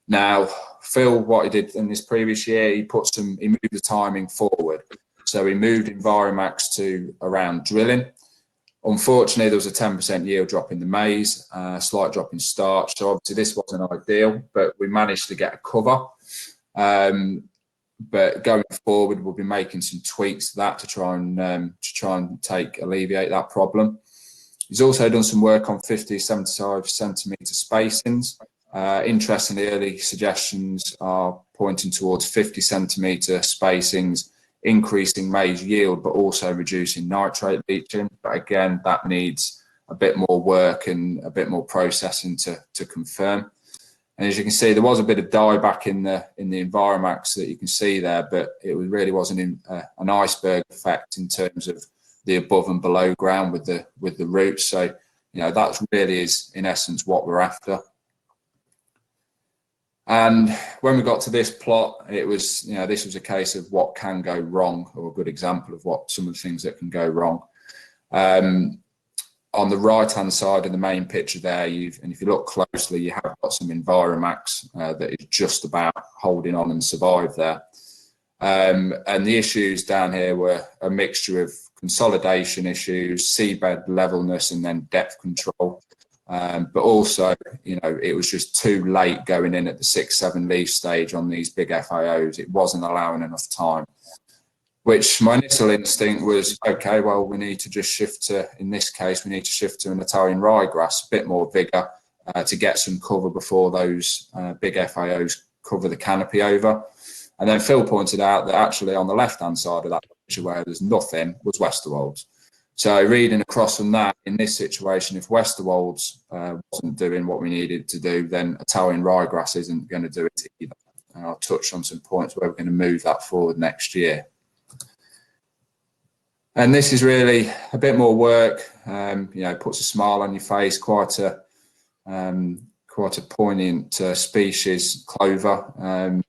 Now, Phil, what he did in this previous year, he moved the timing forward. So he moved Enviromax to around drilling. Unfortunately, there was a 10% yield drop in the maize, a slight drop in starch. So obviously this wasn't ideal, but we managed to get a cover. But going forward, we'll be making some tweaks to that to try and alleviate that problem. He's also done some work on 50, 75 centimetre spacings. Interestingly, early suggestions are pointing towards 50 centimetre spacings, increasing maize yield, but also reducing nitrate leaching. But again, that needs a bit more work and a bit more processing to confirm. And as you can see, there was a bit of dieback in the Enviromax that you can see there, but it really wasn't an iceberg effect in terms of the above and below ground with the roots. So, you know, that really is in essence what we're after. And when we got to this plot, it was, you know, this was a case of what can go wrong, or a good example of what some of the things that can go wrong. On the right-hand side of the main picture there, and if you look closely, you have got some Enviromax that is just about holding on and survive there. And the issues down here were a mixture of consolidation issues, seedbed levelness, and then depth control. But also, you know, it was just too late going in at the 6-7 leaf stage on these big FAOs. It wasn't allowing enough time. Which my initial instinct was, okay, well, we need to just shift to, in this case, we need to shift to an Italian ryegrass, a bit more vigor to get some cover before those big FAOs cover the canopy over. And then Phil pointed out that actually on the left-hand side of that picture where there's nothing was Westerwolds. So reading across from that, in this situation, if Westerwolds wasn't doing what we needed to do, then Italian ryegrass isn't going to do it either. And I'll touch on some points where we're going to move that forward next year. And this is really a bit more work, you know, puts a smile on your face, quite a poignant species, clover.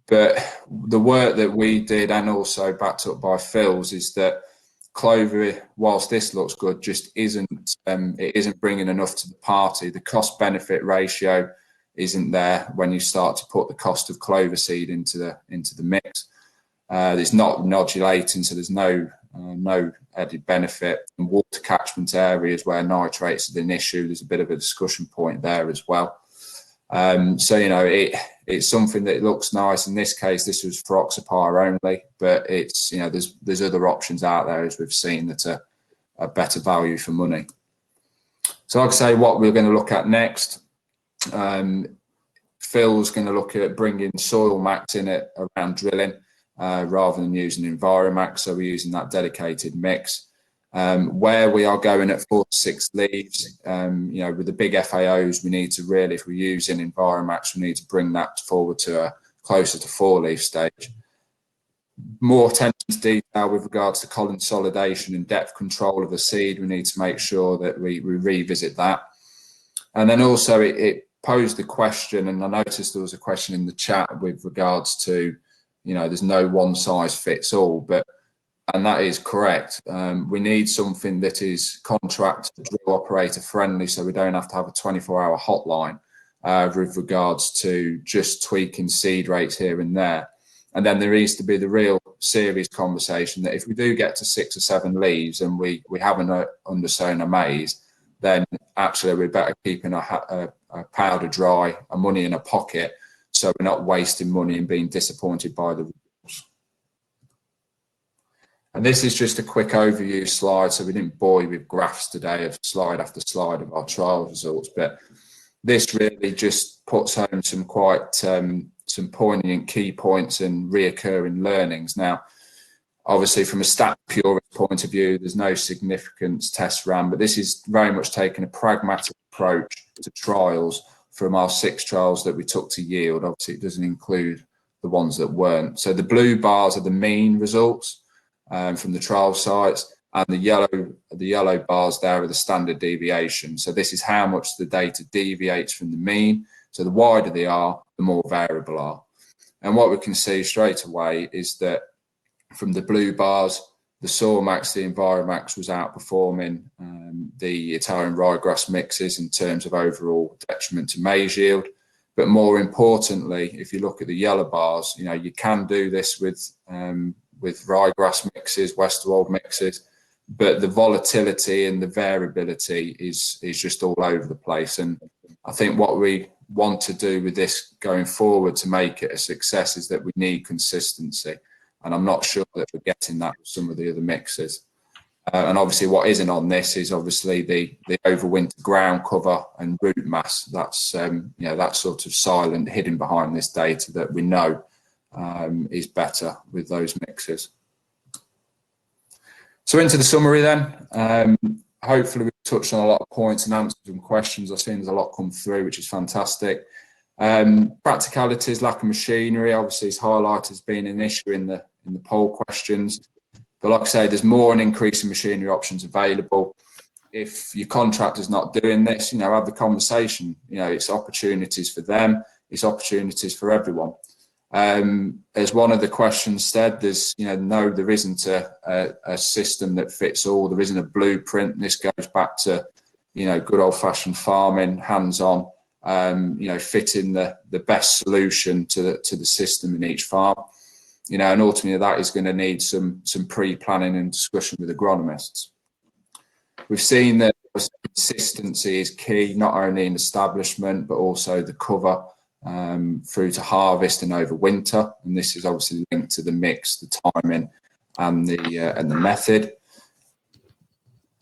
But the work that we did, and also backed up by Phil's, is that clover, whilst this looks good, just isn't bringing enough to the party. The cost benefit ratio isn't there when you start to put the cost of clover seed into the mix. It's not nodulating, so there's no added benefit. And water catchment areas where nitrates are an issue, there's a bit of a discussion point there as well. So, you know, it's something that looks nice. In this case, this was for oxypire only, but it's, you know, there's other options out there, as we've seen, that are a better value for money. So like I say, what we're going to look at next, Phil's going to look at bringing soil max in it around drilling rather than using Enviromax. So we're using that dedicated mix. Where we are going at 4 to 6 leaves, you know, with the big FAOs, we need to really, if we're using Enviromax, we need to bring that forward to a closer to 4 leaf stage. More attention to detail with regards to consolidation and depth control of the seed. We need to make sure that we revisit that. And then also it posed the question, and I noticed there was a question in the chat with regards to, you know, there's no one size fits all, and that is correct. We need something that is contract drill operator friendly, so we don't have to have a 24-hour hotline with regards to just tweaking seed rates here and there. And then there needs to be the real serious conversation that if we do get to 6 or 7 leaves and we haven't undersown a maize, then actually we're better keeping a powder dry, a money in a pocket, so we're not wasting money and being disappointed by the results. And this is just a quick overview slide, so we didn't bore you with graphs today of slide after slide of our trial results, but this really just puts home some quite some poignant key points and reoccurring learnings. Now, obviously from a stat purist point of view, there's no significance test ran, but this is very much taking a pragmatic approach to trials from our 6 trials that we took to yield. Obviously, it doesn't include the ones that weren't. So the blue bars are the mean results from the trial sites, and the yellow bars there are the standard deviation. So this is how much the data deviates from the mean. So the wider they are, the more variable are. And what we can see straight away is that from the blue bars, the Soilmax, the Enviromax was outperforming the Italian ryegrass mixes in terms of overall detriment to maize yield. But more importantly, if you look at the yellow bars, you know, you can do this with ryegrass mixes, Westerwald mixes, but the volatility and the variability is just all over the place. And I think what we want to do with this going forward to make it a success is that we need consistency. And I'm not sure that we're getting that with some of the other mixes. And obviously what isn't on this is obviously the overwinter ground cover and root mass. That's, you know, that sort of silent hidden behind this data that we know is better with those mixes. So into the summary then. Hopefully we've touched on a lot of points and answered some questions. I've seen there's a lot come through, which is fantastic. Practicalities, lack of machinery, obviously is highlighted as being an issue in the poll questions. But like I say, there's more and increasing machinery options available. If your contractor's not doing this, you know, have the conversation. You know, it's opportunities for them, it's opportunities for everyone. As one of the questions said, there's, you know, no, there isn't a system that fits all. There isn't a blueprint. This goes back to, you know, good old fashioned farming, hands-on, you know, fitting the best solution to the system in each farm. You know, and ultimately that is going to need some pre-planning and discussion with agronomists. We've seen that consistency is key, not only in establishment, but also the cover through to harvest and over winter. And this is obviously linked to the mix, the timing and the method.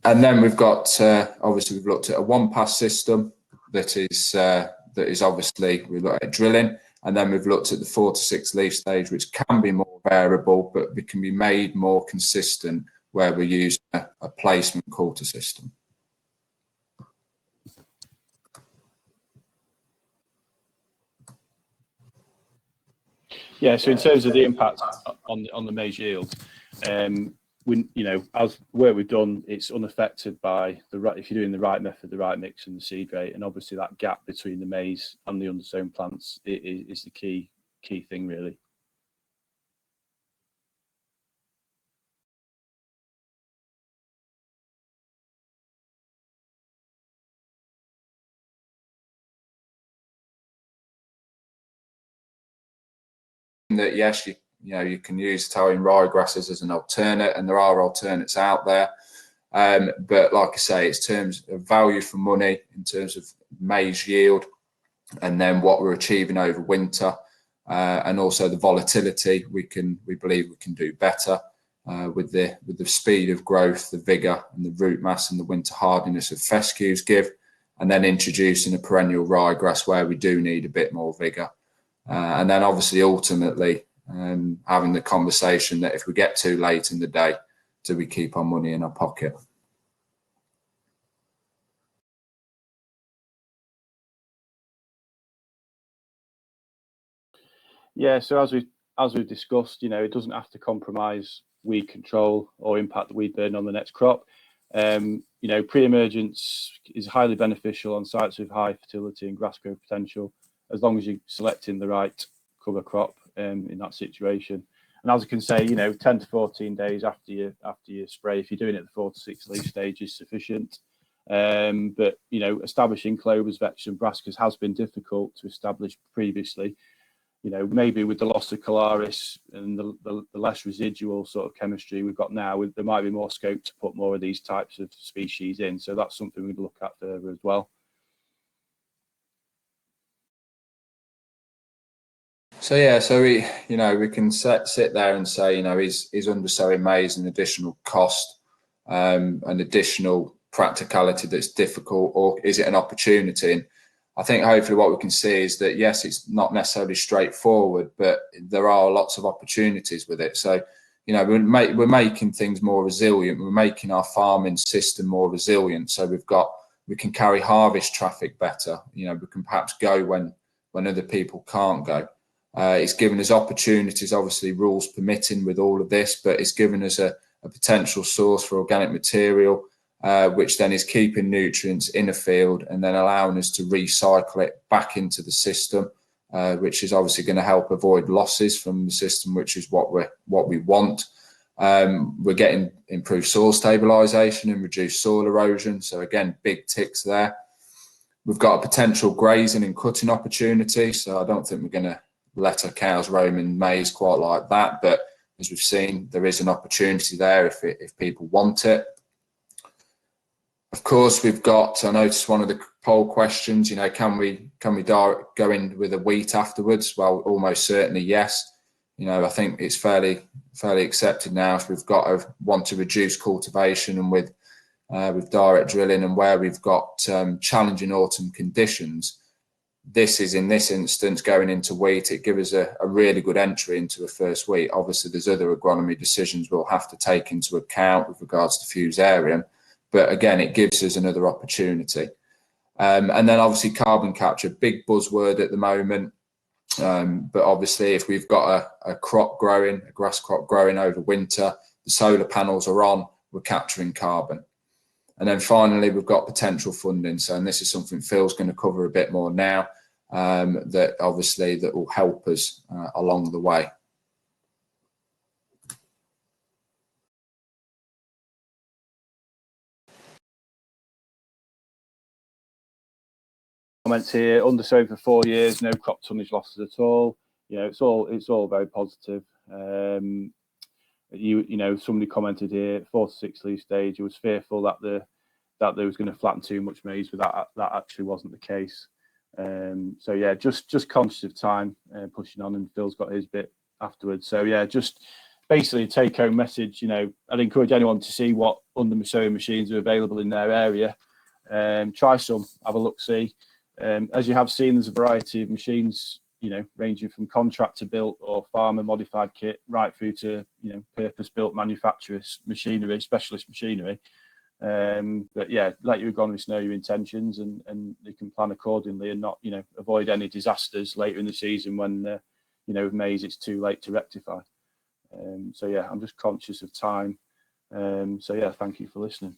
And then we've got, obviously we've looked at a one-pass system that is obviously, we look at drilling. And then we've looked at the 4 to 6 leaf stage, which can be more variable, but it can be made more consistent where we're using a placement quarter system. Yeah, so in terms of the impact on the maize yield, we, you know, as where we've done, it's unaffected by if you're doing the right method, the right mix and the seed rate, and obviously that gap between the maize and the undersown plants is the key thing really. That yes, you know, you can use Italian ryegrasses as an alternate, and there are alternates out there. But like I say, it's terms of value for money in terms of maize yield, and then what we're achieving over winter, and also the volatility. We believe we can do better with the speed of growth, the vigor, and the root mass and the winter hardiness of fescues give, and then introducing a perennial ryegrass where we do need a bit more vigor. And then obviously ultimately having the conversation that if we get too late in the day, do we keep our money in our pocket? Yeah, so as we've discussed, you know, it doesn't have to compromise weed control or impact the weed burden on the next crop. You know, pre-emergence is highly beneficial on sites with high fertility and grass growth potential, as long as you're selecting the right cover crop in that situation. And as I can say, you know, 10 to 14 days after you spray, if you're doing it at the 4 to 6 leaf stage, is sufficient. But you know, establishing clovers, vetches, and brassicas has been difficult to establish previously. You know, maybe with the loss of Calaris and the less residual sort of chemistry we've got now, there might be more scope to put more of these types of species in. So that's something we'd look at further as well. So yeah, so we can sit there and say, you know, is undersowing maize an additional cost, an additional practicality that's difficult, or is it an opportunity? And I think hopefully what we can see is that yes, it's not necessarily straightforward, but there are lots of opportunities with it. So, you know, we're making things more resilient. We're making our farming system more resilient. So we can carry harvest traffic better. You know, we can perhaps go when other people can't go. It's given us opportunities, obviously rules permitting with all of this, but it's given us a potential source for organic material, which then is keeping nutrients in a field and then allowing us to recycle it back into the system which is obviously going to help avoid losses from the system, which is what we want. We're getting improved soil stabilisation and reduced soil erosion. So again, big ticks there. We've got a potential grazing and cutting opportunity. So I don't think we're going to let our cows roam in maize quite like that. But as we've seen, there is an opportunity there if people want it. Of course, we've got, I noticed one of the poll questions, you know, can we go in with a wheat afterwards? Well, almost certainly yes. You know, I think it's fairly accepted now. If we've want to reduce cultivation, and with direct drilling, and where we've got challenging autumn conditions, this is, in this instance, going into wheat. It gives us a really good entry into a first wheat. Obviously, there's other agronomy decisions we'll have to take into account with regards to fusarium. But again, it gives us another opportunity. And then obviously carbon capture, big buzzword at the moment. But obviously if we've got a crop growing, a grass crop growing over winter, the solar panels are on, we're capturing carbon. And then finally, we've got potential funding. So, and this is something Phil's going to cover a bit more now, that obviously that will help us along the way. Comments here: undersowing for 4 years, no crop tonnage losses at all. You know, it's all very positive. You know, somebody commented here, 4 to 6 leaf stage. He was fearful that there was going to flatten too much maize, but that actually wasn't the case. So yeah, just conscious of time, pushing on, and Phil's got his bit afterwards. So yeah, just basically a take-home message. You know, I'd encourage anyone to see what undersowing machines are available in their area. Try some, have a look, see. As you have seen, there's a variety of machines, you know, ranging from contractor built or farmer modified kit right through to, you know, purpose built manufacturers machinery, specialist machinery. But yeah, let your agronomists know your intentions, and they can plan accordingly, and not, you know, avoid any disasters later in the season when, you know, with maize it's too late to rectify. So yeah, I'm just conscious of time. So yeah, thank you for listening.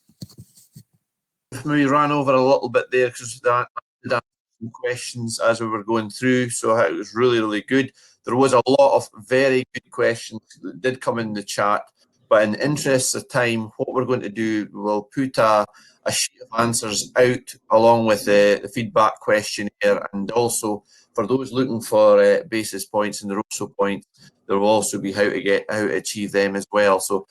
We ran over a little bit there because that did ask some questions as we were going through, so it was really good. There was a lot of very good questions that did come in the chat, but in the interest of time, what we're going to do, we'll put a sheet of answers out along with the feedback questionnaire, and also for those looking for basis points and the ROSO points, there will also be how to achieve them as well. So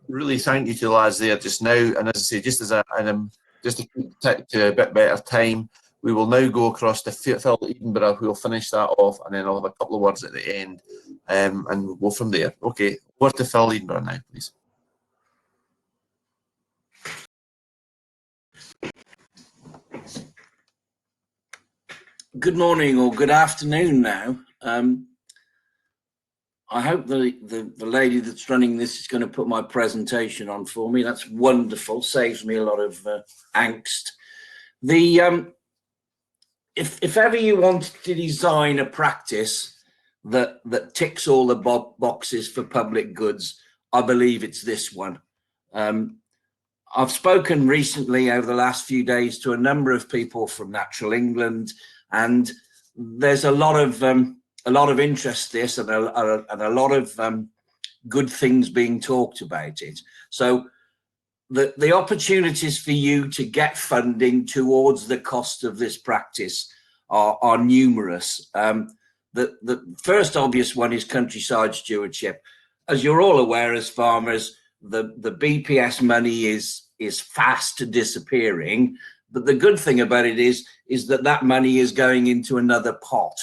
really thank you to the lads there just now, and as I say, just to keep to a bit better time, we will now go across to Phil Edenborough, who will finish that off, and then I'll have a couple of words at the end, and we'll go from there. Okay, over to Phil Edenborough now, please. Good morning or good afternoon now. I hope the lady that's running this is going to put my presentation on for me. That's wonderful. Saves me a lot of angst. If ever you want to design a practice that ticks all the boxes for public goods, I believe it's this one. I've spoken recently over the last few days to a number of people from Natural England, and there's a lot of interest in this, and a lot of good things being talked about it. So the opportunities for you to get funding towards the cost of this practice are numerous. The first obvious one is countryside stewardship. As you're all aware as farmers, the BPS money is fast disappearing, but the good thing about it is that money is going into another pot,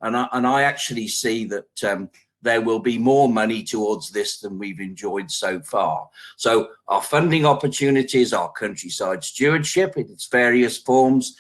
and I actually see that there will be more money towards this than we've enjoyed so far. So our funding opportunities are countryside stewardship in its various forms.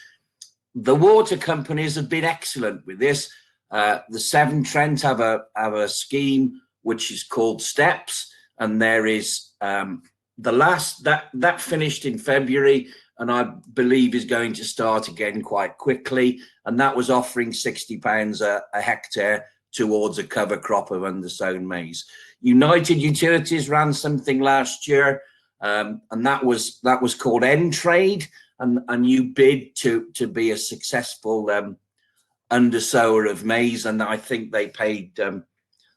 The water companies have been excellent with this. The Severn Trent have a scheme which is called STEPS, and there is the last that finished in February, and I believe is going to start again quite quickly, and that was offering £60 a hectare towards a cover crop of undersown maize. United Utilities ran something last year, and that was called N Trade, and you bid to be a successful undersower of maize, and I think they paid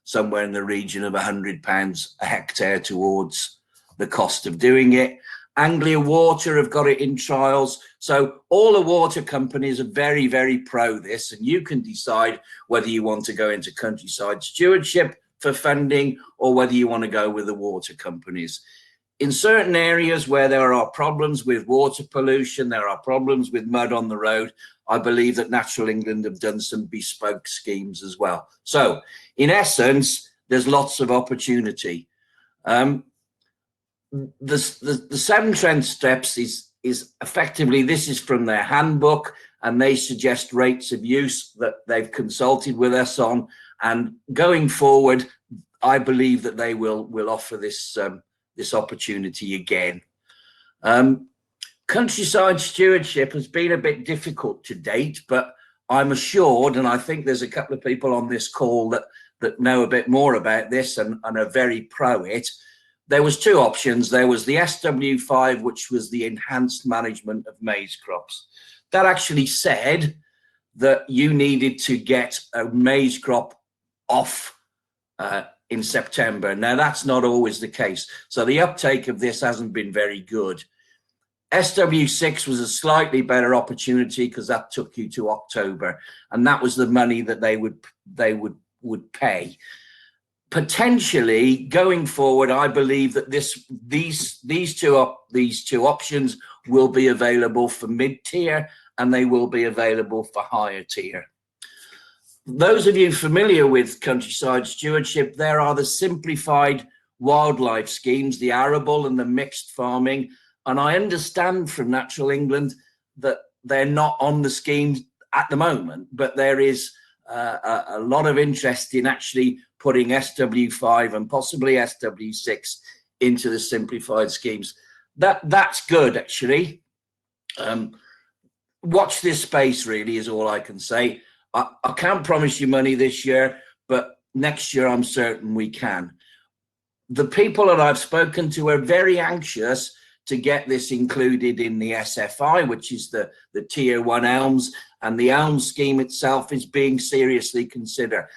somewhere in the region of £100 a hectare towards the cost of doing it. Anglia Water have got it in trials. So all the water companies are very, very pro this, and you can decide whether you want to go into countryside stewardship for funding or whether you want to go with the water companies. In certain areas where there are problems with water pollution, there are problems with mud on the road, I believe that Natural England have done some bespoke schemes as well. So in essence, there's lots of opportunity. The 7 trend steps is effectively, this is from their handbook, and they suggest rates of use that they've consulted with us on. And going forward, I believe that they will offer this this opportunity again. Countryside stewardship has been a bit difficult to date, but I'm assured, and I think there's a couple of people on this call that know a bit more about this and are very pro it. There was 2 options. There was the SW5, which was the enhanced management of maize crops. That actually said that you needed to get a maize crop off in September. Now, that's not always the case. So the uptake of this hasn't been very good. SW6 was a slightly better opportunity because that took you to October, and that was the money that they would pay. Potentially going forward, I believe that these two options will be available for mid-tier, and they will be available for higher tier. Those of you familiar with countryside stewardship, there are the simplified wildlife schemes, the arable and the mixed farming. And I understand from Natural England that they're not on the schemes at the moment, but there is a lot of interest in actually putting SW5 and possibly SW6 into the simplified schemes. That's good, actually. Watch this space, really, is all I can say. I can't promise you money this year, but next year I'm certain we can. The people that I've spoken to are very anxious to get this included in the SFI, which is the Tier 1 elms, and the elm scheme itself is being seriously considered.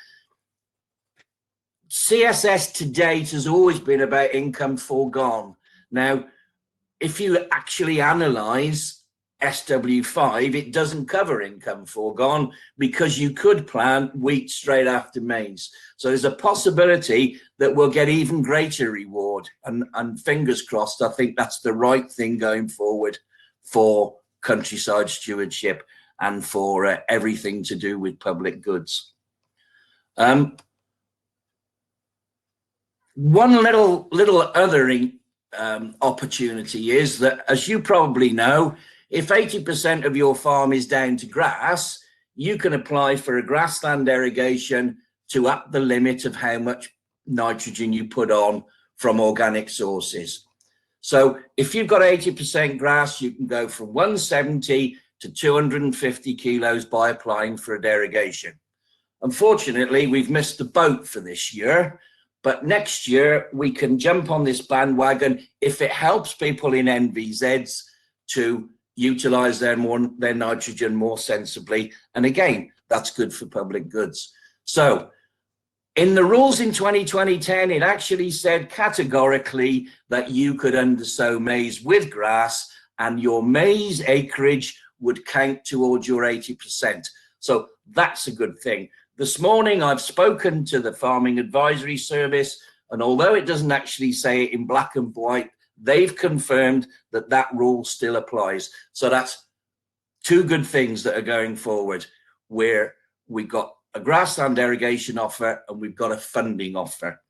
CSS to date has always been about income foregone. Now, if you actually analyse SW5, it doesn't cover income foregone because you could plant wheat straight after maize. So there's a possibility that we'll get even greater reward, and fingers crossed, I think that's the right thing going forward for countryside stewardship and for everything to do with public goods. One little other opportunity is that, as you probably know, if 80% of your farm is down to grass, you can apply for a grassland irrigation to up the limit of how much nitrogen you put on from organic sources. So if you've got 80% grass, you can go from 170 to 250 kilos by applying for an irrigation. Unfortunately, we've missed the boat for this year, but next year we can jump on this bandwagon if it helps people in NVZs to utilize their nitrogen more sensibly. And again, that's good for public goods. So in the rules in 2010, it actually said categorically that you could undersow maize with grass and your maize acreage would count towards your 80%. So that's a good thing. This morning, I've spoken to the Farming Advisory Service, and although it doesn't actually say it in black and white, they've confirmed that that rule still applies. So that's 2 good things that are going forward, where we've got a grassland irrigation offer and we've got a funding offer.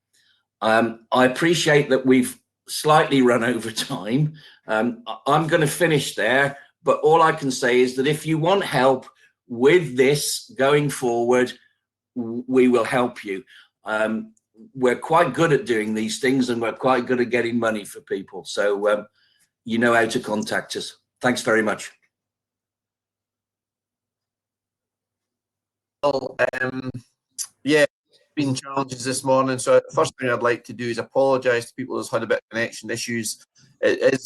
I appreciate that we've slightly run over time. I'm going to finish there, but all I can say is that if you want help with this going forward, we will help you. We're quite good at doing these things, and we're quite good at getting money for people. So you know how to contact us. Thanks very much. Well, yeah, been challenges this morning. So first thing I'd like to do is apologise to people who's had a bit of connection issues. It is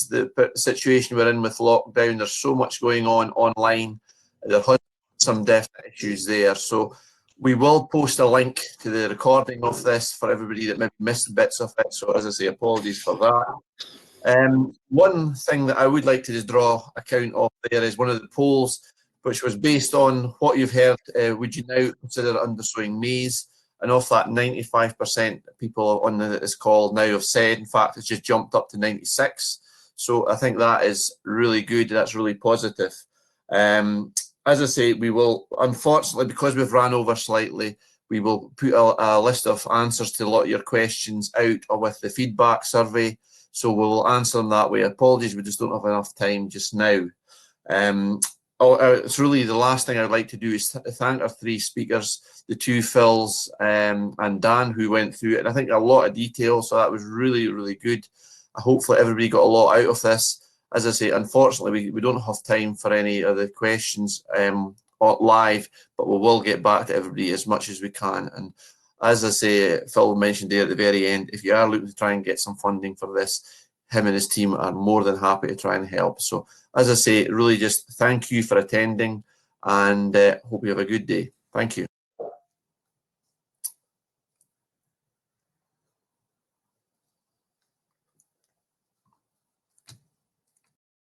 the situation we're in with lockdown. There's so much going on online. There has some definite issues there. So we will post a link to the recording of this for everybody that maybe missed bits of it. So as I say, apologies for that. One thing that I would like to just draw account of there is one of the polls, which was based on what you've heard. Would you now consider undersowing maize? And of that, 95% of people on this call now have said, in fact, it's just jumped up to 96. So I think that is really good. That's really positive. As I say, we will, unfortunately, because we've ran over slightly, we will put a list of answers to a lot of your questions out or with the feedback survey. So we'll answer them that way. Apologies, we just don't have enough time just now. It's really the last thing I'd like to do is thank our three speakers, the two Phils and Dan, who went through it. And I think a lot of detail, so that was really, really good. Hopefully everybody got a lot out of this. As I say, unfortunately, we don't have time for any of the questions live, but we will get back to everybody as much as we can. And as I say, Phil mentioned there at the very end, if you are looking to try and get some funding for this, him and his team are more than happy to try and help. So as I say, really just thank you for attending, and hope you have a good day. Thank you.